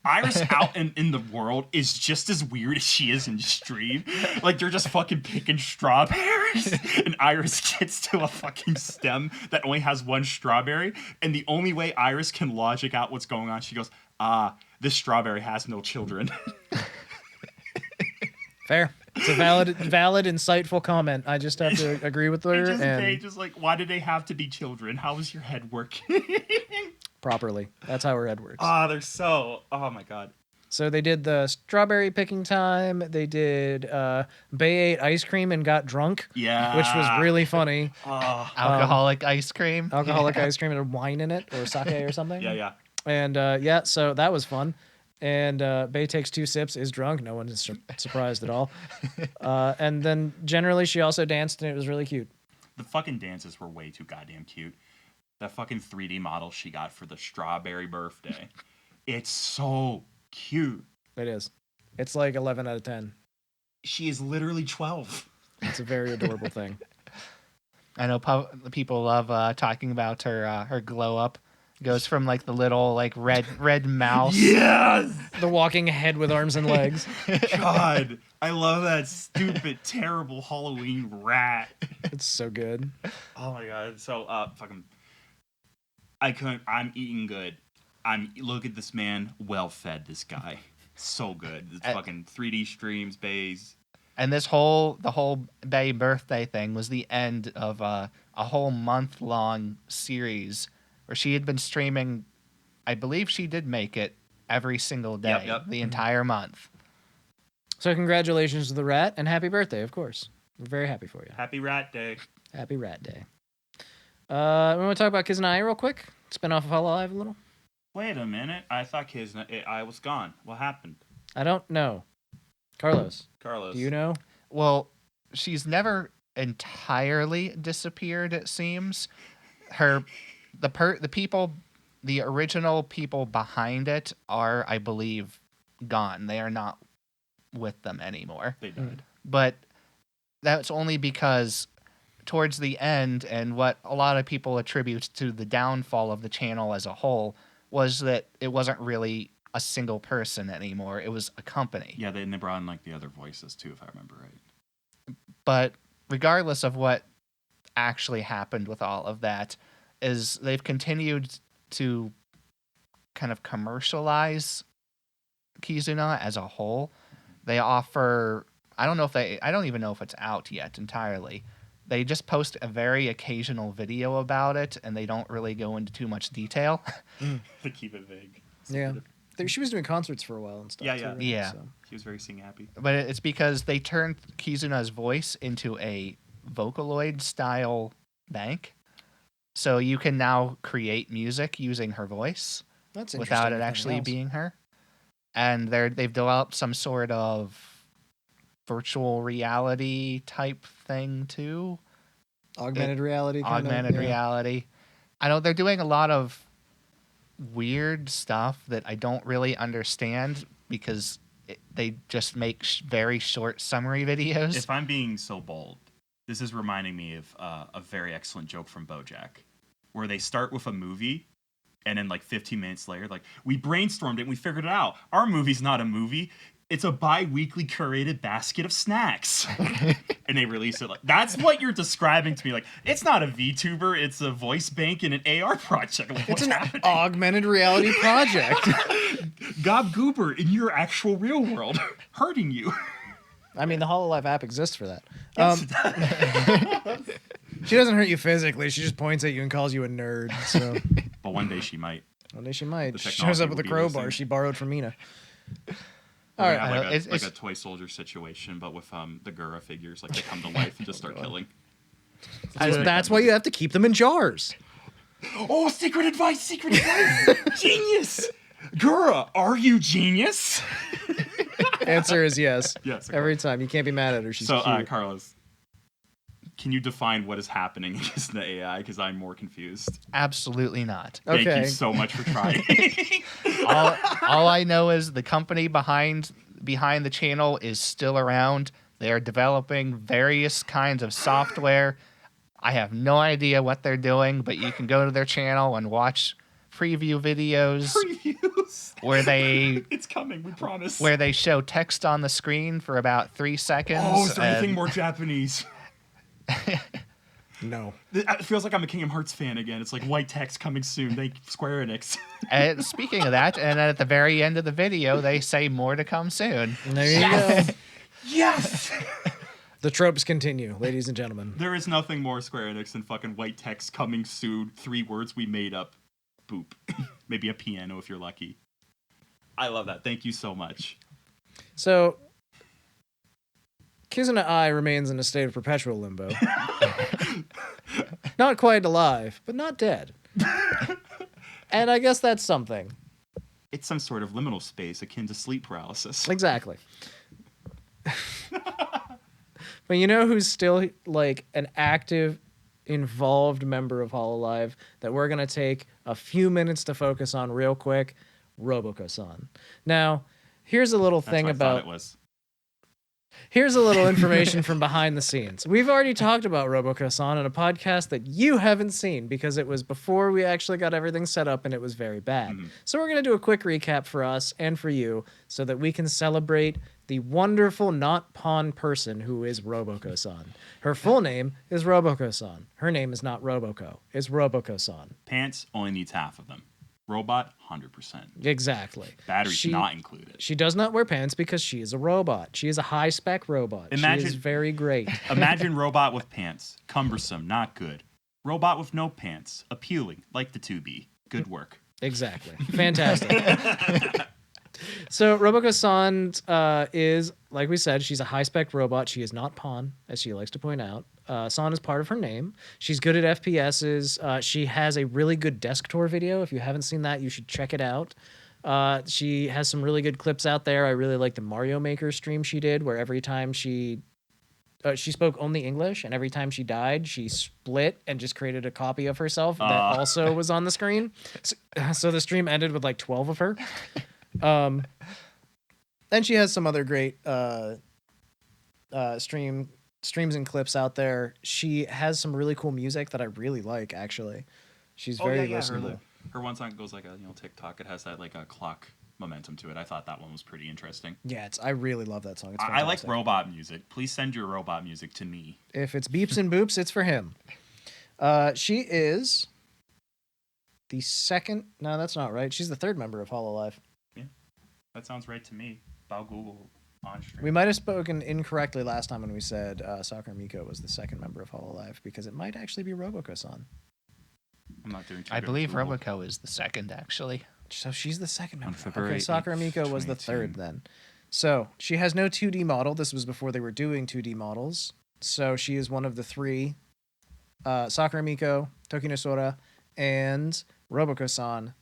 Iris out in the world is just as weird as she is in stream. Like they're just fucking picking strawberries and Iris gets to a fucking stem that only has 1 strawberry and the only way Iris can logic out what's going on, she goes, this strawberry has no children. Fair. It's a valid, insightful comment. I just have to agree with her They and just like, why do they have to be children? How is your head working? properly. That's how her head works. They're so, oh my god. So they did the strawberry picking time. They did Bay ate ice cream and got drunk. Yeah. Which was really funny. Alcoholic ice cream. Alcoholic ice cream and wine in it or sake or something. Yeah. And so that was fun. And Bay takes 2 sips, is drunk. No one is surprised at all. And then generally she also danced and it was really cute. The fucking dances were way too goddamn cute. That fucking 3D model she got for the strawberry birthday. It's so cute. It is. It's like 11 out of 10. She is literally 12. It's a very adorable thing. I know people love talking about her glow up. Goes from like the little like red mouse. Yes! The walking head with arms and legs. God, I love that stupid, terrible Halloween rat. It's so good. Oh my god. So, fucking I couldn't. I'm eating good. Look at this man, well fed. This guy, so good. It's fucking 3D streams, bays. And the whole Bay birthday thing was the end of a whole month-long series where she had been streaming. I believe she did make it every single day, Yep. the entire month. So congratulations to the rat and happy birthday, of course. We're very happy for you. Happy Rat Day. Happy rat day. We want to talk about Kiz and I real quick? Spin off of Hollow Live a little? Wait a minute. I thought I was gone. What happened? I don't know. Carlos, Carlos. do you know? Well, she's never entirely disappeared, it seems. The original people behind it are, I believe, gone. They are not with them anymore. They died. But that's only because towards the end, and what a lot of people attribute to the downfall of the channel as a whole, was that it wasn't really a single person anymore. It was a company. Yeah, they brought in like the other voices too, if I remember right. But regardless of what actually happened with all of that, is they've continued to kind of commercialize Kizuna as a whole. They offer, I don't even know if it's out yet entirely. They just post a very occasional video about it, and they don't really go into too much detail. They keep it vague. Yeah. She was doing concerts for a while and stuff. Yeah, too, yeah. right? Yeah. So. She was very sing happy. But it's because they turned Kizuna's voice into a Vocaloid style bank. So you can now create music using her voice That's interesting. without it if nothing actually else. being her. And they've developed some sort of virtual reality type thing too. Augmented reality. Kind Augmented of, yeah. reality. I know they're doing a lot of weird stuff that I don't really understand because they just make very short summary videos. If I'm being so bold, this is reminding me of a very excellent joke from BoJack, where they start with a movie, and then like 15 minutes later, like, we brainstormed it and we figured it out. Our movie's not a movie. It's a bi-weekly curated basket of snacks. And they release it like, that's what you're describing to me. Like, it's not a VTuber, it's a voice bank and an AR project. Like, It's what's an happening? augmented reality project. Gob Goober in your actual real world, hurting you. I mean, the HoloLive app exists for that. Yes, She doesn't hurt you physically. She just points at you and calls you a nerd. So but one day she might. one day she might. The She technology shows up will with a be crowbar listening. she borrowed from Mina. All All right, right. I know, like it's- a toy soldier situation, but with the Gura figures, like they come to life and just start killing. That's why you have to keep them in jars. Oh, secret advice! Secret advice! Genius! Gura, are you genius? Answer is yes. Yes. Every time. You can't be mad at her. She's So, cute. Carlos, can you define what is happening in the AI? Because I'm more confused. Absolutely not. Thank Okay. you so much for trying. all I know is the company behind the channel is still around. They are developing various kinds of software. I have no idea what they're doing, but you can go to their channel and watch preview videos Previews. where they It's coming, we promise. where they show text on the screen for about 3 seconds. Oh, is there anything and- more Japanese? No. It feels like I'm a Kingdom Hearts fan again. It's like white text coming soon. Thank Square Enix. And speaking of that, and at the very end of the video, they say more to come soon. And there you go. Yes! The tropes continue, ladies and gentlemen. There is nothing more Square Enix than fucking white text coming soon. 3 words we made up. Boop. Maybe a piano if you're lucky. I love that. Thank you so much. So, Kizuna I remains in a state of perpetual limbo. Not quite alive, but not dead. And I guess that's something. It's some sort of liminal space akin to sleep paralysis. Exactly. But you know who's still like an active, involved member of HoloLive that we're going to take a few minutes to focus on real quick? Robocosan. Now, here's a little That's thing what I thought about... it was. Here's a little information from behind the scenes. We've already talked about Robocosan in a podcast that you haven't seen because it was before we actually got everything set up and it was very bad. So we're going to do a quick recap for us and for you so that we can celebrate the wonderful not pawn person who is Robocosan. Her full name is Robocosan. Her name is not Roboco. It's Robocosan. Pants only needs half of them. Robot, 100%. Exactly. Batteries not included. She does not wear pants because she is a robot. She is a high-spec robot. She is very great. Imagine robot with pants. Cumbersome, not good. Robot with no pants. Appealing, like the 2B. Good work. Exactly. Fantastic. So Robocosan is, like we said, she's a high-spec robot. She is not pawn, as she likes to point out. San is part of her name. She's good at FPSs. She has a really good desk tour video. If you haven't seen that, you should check it out. She has some really good clips out there. I really like the Mario Maker stream she did, where every time she spoke only English, and every time she died, she split and just created a copy of herself that also was on the screen. So the stream ended with like 12 of her. And she has some other great streams and clips out there. She has some really cool music that I really like, actually. She's very listenable. Her one song goes like a TikTok. It has that like a clock momentum to it. I thought that one was pretty interesting. Yeah, I really love that song. It's I like robot music. Please send your robot music to me. If it's beeps and boops, it's for him. She is the second. No, that's not right. She's the third member of Hololive. Yeah, that sounds right to me. About Google on stream. We might have spoken incorrectly last time when we said Sakura Miko was the second member of Hololive, because it might actually be Roboco-san. I'm not doing too I good believe with Google. Roboco is the second, actually. So she's the second member. February Okay, Sakura 8th, Miko was the 22. third then. So she has no 2D model. This was before they were doing 2D models. So she is one of the three. Sakura Miko, Tokino Sora, and Roboco-san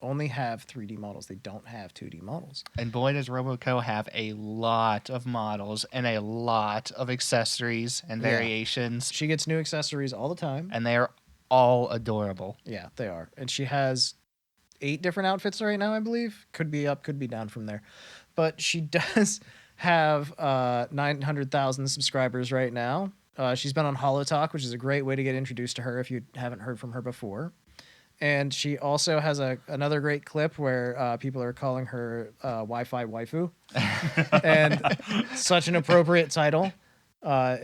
only have 3D models. They don't have 2D models. And boy, does Roboco have a lot of models and a lot of accessories and Yeah. variations. She gets new accessories all the time. And they are all adorable. Yeah, they are. And she has 8 different outfits right now, I believe. Could be up, could be down from there. But she does have 900,000 subscribers right now. She's been on Holotalk, which is a great way to get introduced to her if you haven't heard from her before. And she also has another great clip where people are calling her Wi-Fi waifu. And such an appropriate title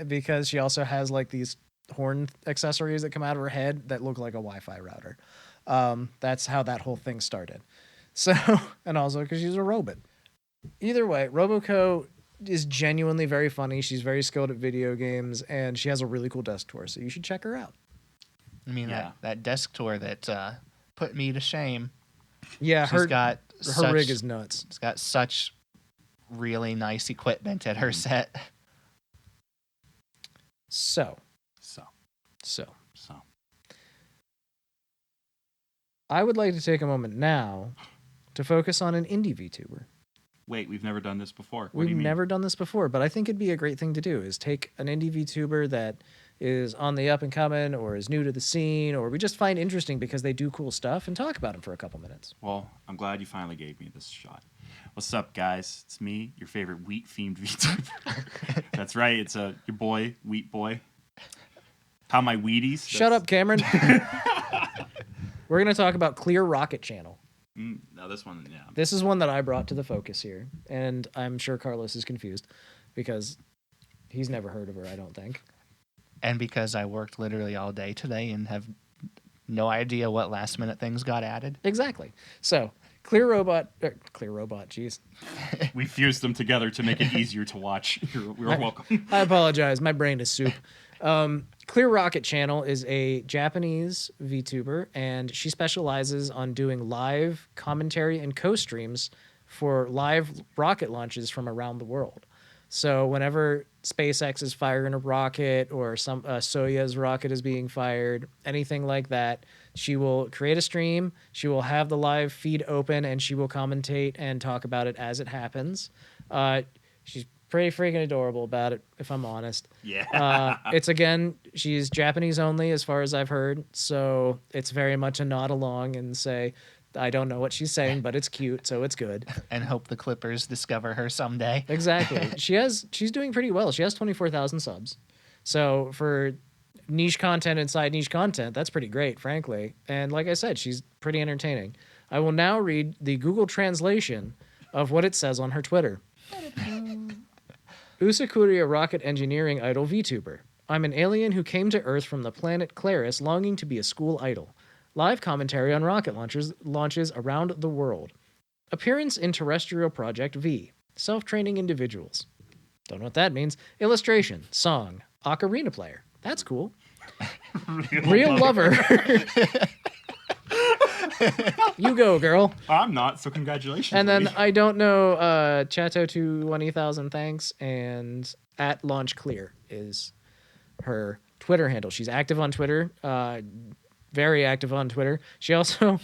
because she also has like these horn accessories that come out of her head that look like a Wi-Fi router. That's how that whole thing started. So, and also because she's a robot. Either way, Roboco is genuinely very funny. She's very skilled at video games, and she has a really cool desk tour, so you should check her out. I mean, Yeah. that desk tour that put me to shame. Yeah, She's got her rig is nuts. It's got such really nice equipment at her set. So, So. I would like to take a moment now to focus on an indie VTuber. Wait, we've never done this before. What do you We've mean? never done this before, but I think it'd be a great thing to do is take an indie VTuber that is on the up and coming or is new to the scene or we just find interesting because they do cool stuff and talk about them for a couple minutes. Well, I'm glad you finally gave me this shot. What's up, guys? It's me, your favorite wheat-themed VTuber. That's right. It's your boy, Wheat Boy. How my Wheaties? Shut up, Cameron. We're going to talk about Clear Rocket Channel. No, this one, yeah. This is one that I brought to the focus here, and I'm sure Carlos is confused because he's never heard of her, I don't think. And because I worked literally all day today and have no idea what last minute things got added. Exactly. So, Clear Robot, jeez. We fused them together to make it easier to watch. You're welcome. I apologize. My brain is soup. Clear Rocket Channel is a Japanese VTuber, and she specializes on doing live commentary and co-streams for live rocket launches from around the world. So whenever SpaceX is firing a rocket or some Soyuz rocket is being fired, anything like that, she will create a stream, she will have the live feed open, and she will commentate and talk about it as it happens. She's pretty freaking adorable about it, if I'm honest. Yeah. She's Japanese only as far as I've heard, so it's very much a nod along and say, I don't know what she's saying, but it's cute, so it's good. And hope the Clippers discover her someday. Exactly. She's doing pretty well. She has 24,000 subs. So for niche content inside niche content, that's pretty great, frankly. And like I said, she's pretty entertaining. I will now read the Google translation of what it says on her Twitter. Usakuri, a rocket engineering idol VTuber. I'm an alien who came to Earth from the planet Claris, longing to be a school idol. Live commentary on rocket launches around the world. Appearance in Terrestrial Project V. Self-training individuals. Don't know what that means. Illustration. Song. Ocarina player. That's cool. Real lover. You go, girl. I'm not, so congratulations. And then lady. I don't know, Chato to 20,000 thanks, and at Launch Clear is her Twitter handle. She's active on Twitter, very active on Twitter. She also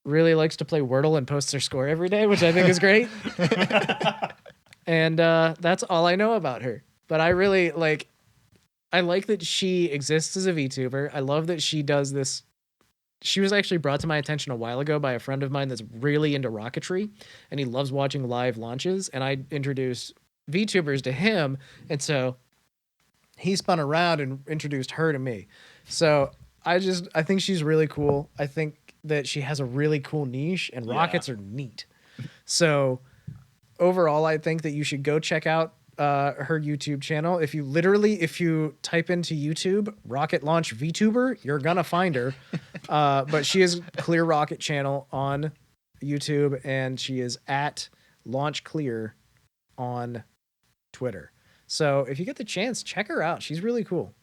really likes to play Wordle and posts her score every day, which I think is great. And that's all I know about her. But I really like that she exists as a VTuber. I love that she does this. She was actually brought to my attention a while ago by a friend of mine that's really into rocketry, and he loves watching live launches. And I introduced VTubers to him, and so he spun around and introduced her to me. So I think she's really cool. I think that she has a really cool niche, and rockets are neat. So overall, I think that you should go check out her YouTube channel. If you type into YouTube rocket launch VTuber, you're gonna find her. But she is Clear Rocket channel on YouTube, and she is at Launch Clear on Twitter. So if you get the chance, check her out. She's really cool.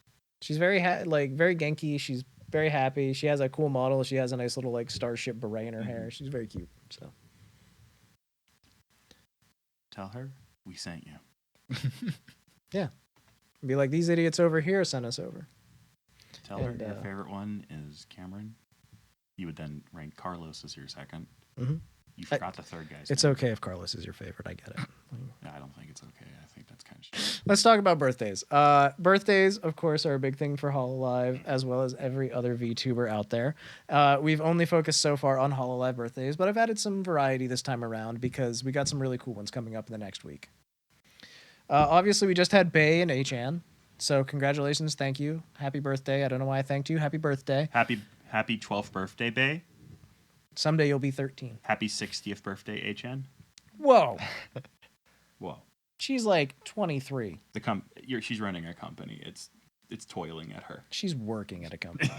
She's very very Genki. She's very happy. She has a cool model. She has a nice little like starship beret in her hair. She's very cute. So Tell her we sent you. yeah, be like, these idiots over here sent us over. Tell her your favorite one is Cameron. You would then rank Carlos as your second. Mm-hmm. You forgot the third guy's It's name. okay if Carlos is your favorite. I get it. No, I don't think it's okay. I think that's kind of shit. Let's talk about birthdays. Birthdays, of course, are a big thing for Hololive, as well as every other VTuber out there. We've only focused so far on Hololive birthdays, but I've added some variety this time around because we got some really cool ones coming up in the next week. Obviously, we just had Bay and H-An, so congratulations, thank you. Happy birthday. I don't know why I thanked you. Happy birthday. Happy 12th birthday, Bay. Someday you'll be 13. Happy 60th birthday, HN. Whoa. Whoa. She's like 23. She's running a company. It's toiling at her. She's working at a company.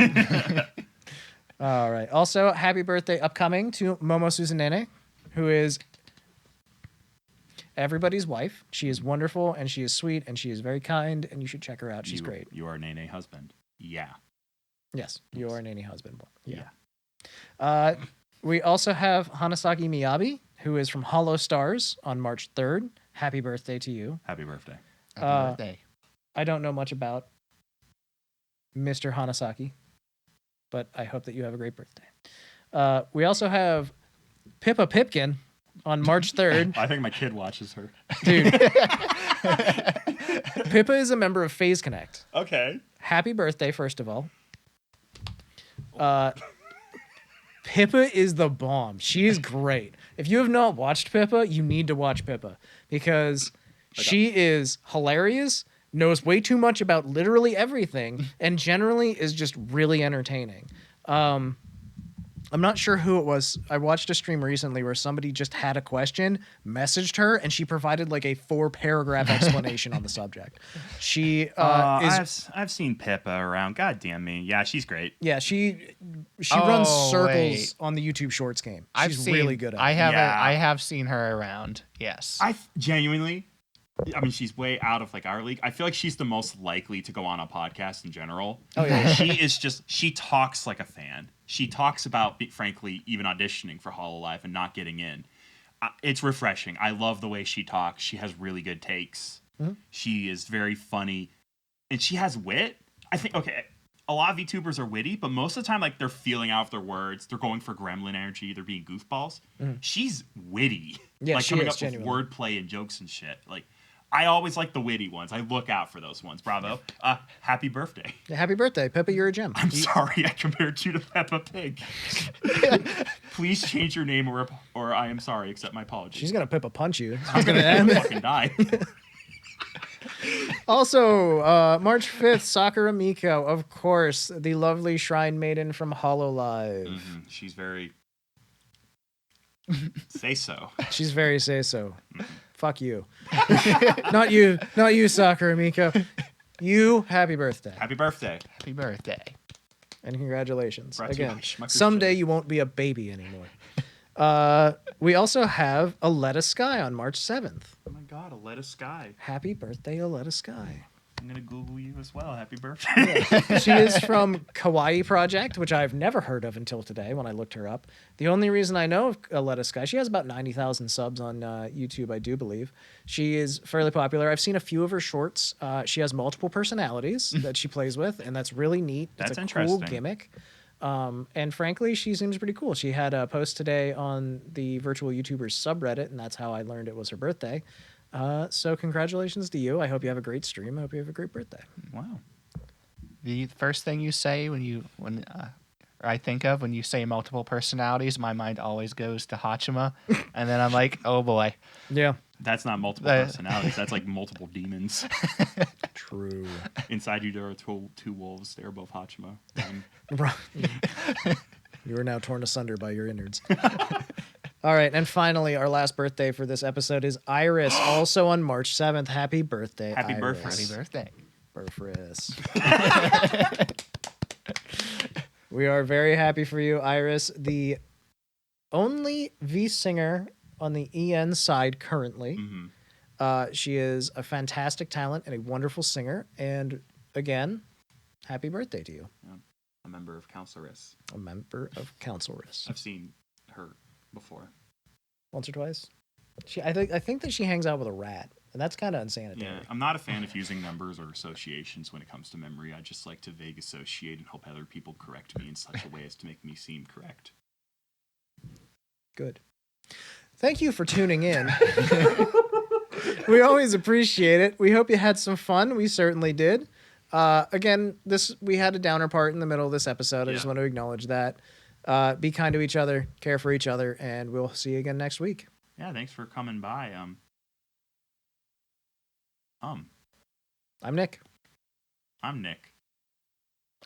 All right. Also, happy birthday upcoming to Momo Suzanene, who is everybody's wife. She is wonderful, and she is sweet, and she is very kind, and you should check her out. She's great. You are Nene husband. Yeah. Yes, you are Nene husband. Yeah. We also have Hanasaki Miyabi, who is from Hollow Stars on March 3rd. Happy birthday to you. Happy birthday. Happy birthday. I don't know much about Mr. Hanasaki, but I hope that you have a great birthday. We also have Pippa Pipkin on March 3rd. I think my kid watches her. Dude. Pippa is a member of FaZe Connect. Okay. Happy birthday, first of all. Pippa is the bomb. She is great. If you have not watched Pippa, you need to watch Pippa because she is hilarious, knows way too much about literally everything, and generally is just really entertaining. I'm not sure who it was. I watched a stream recently where somebody just had a question, messaged her, and she provided like a 4-paragraph explanation on the subject. She I've seen Pippa around. God damn me. Yeah, she's great. Yeah, she runs circles on the YouTube Shorts game. She's really good at it. I have seen her around. Yes. Genuinely, I mean, she's way out of like our league. I feel like she's the most likely to go on a podcast in general. Oh yeah. She talks like a fan. She talks about, frankly, even auditioning for Hololive and not getting in. It's refreshing. I love the way she talks. She has really good takes. Mm-hmm. She is very funny, and she has wit. I think, okay, a lot of VTubers are witty, but most of the time, like, they're feeling out of their words. They're going for gremlin energy. They're being goofballs. Mm-hmm. She's witty. Yeah, like, she coming is, up genuinely. with wordplay and jokes and shit. Like, I always like the witty ones. I look out for those ones. Bravo. Happy birthday. Yeah, happy birthday, Pippa. You're a gem. I'm sorry I compared you to Peppa Pig. Please change your name or I am sorry. Accept my apologies. She's going to Pippa punch you. I'm going to fucking die. Also, March 5th, Sakura Miko, of course, the lovely shrine maiden from Hololive. Mm-hmm. She's very... say so. She's very say-so. Fuck you. Not you, Sakura Miko. You, happy birthday. Happy birthday. Happy birthday. And congratulations. Brought to you Again, by Schmucker's someday Chili. you won't be a baby anymore. We also have Aletta Sky on March 7th. Oh my god, Aletta Sky. Happy birthday, Aletta Sky. I'm gonna Google you as well. Happy birthday. She is from Kawaii Project, which I've never heard of until today when I looked her up. The only reason I know of Aletta Sky, she has about 90,000 subs on YouTube, I do believe. She is fairly popular. I've seen a few of her shorts. She has multiple personalities that she plays with, and that's really neat. That's it's a interesting. cool gimmick. And frankly, she seems pretty cool. She had a post today on the Virtual YouTubers subreddit, and that's how I learned it was her birthday. So congratulations to you. I hope you have a great stream. I hope you have a great birthday. Wow. The first thing you say when I think of when you say multiple personalities, my mind always goes to Hachima, and then I'm like, oh boy. Yeah. That's not multiple personalities. That's like multiple demons. True. Inside you, there are two wolves. They're both Hachima. You are now torn asunder by your innards. All right, and finally, our last birthday for this episode is Iris, also on March 7th. Happy birthday, Happy Iris. birthday. Happy birthday. Burfris. We are very happy for you, Iris, the only V singer on the EN side currently. Mm-hmm. She is a fantastic talent and a wonderful singer. And again, happy birthday to you. Yeah. A member of Counseloress. A member of Counseloress. I've seen her before. Once or twice. I think that she hangs out with a rat, and that's kind of insanitary. Yeah, I'm not a fan of using numbers or associations when it comes to memory. I just like to vague associate and hope other people correct me in such a way as to make me seem correct. Good. Thank you for tuning in. We always appreciate it. We hope you had some fun. We certainly did. Again, we had a downer part in the middle of this episode. I just want to acknowledge that. Be kind to each other, care for each other, and we'll see you again next week. Yeah, thanks for coming by. I'm Nick. I'm Nick.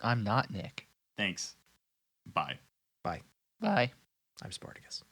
I'm not Nick. Thanks. Bye. Bye. Bye. I'm Spartacus.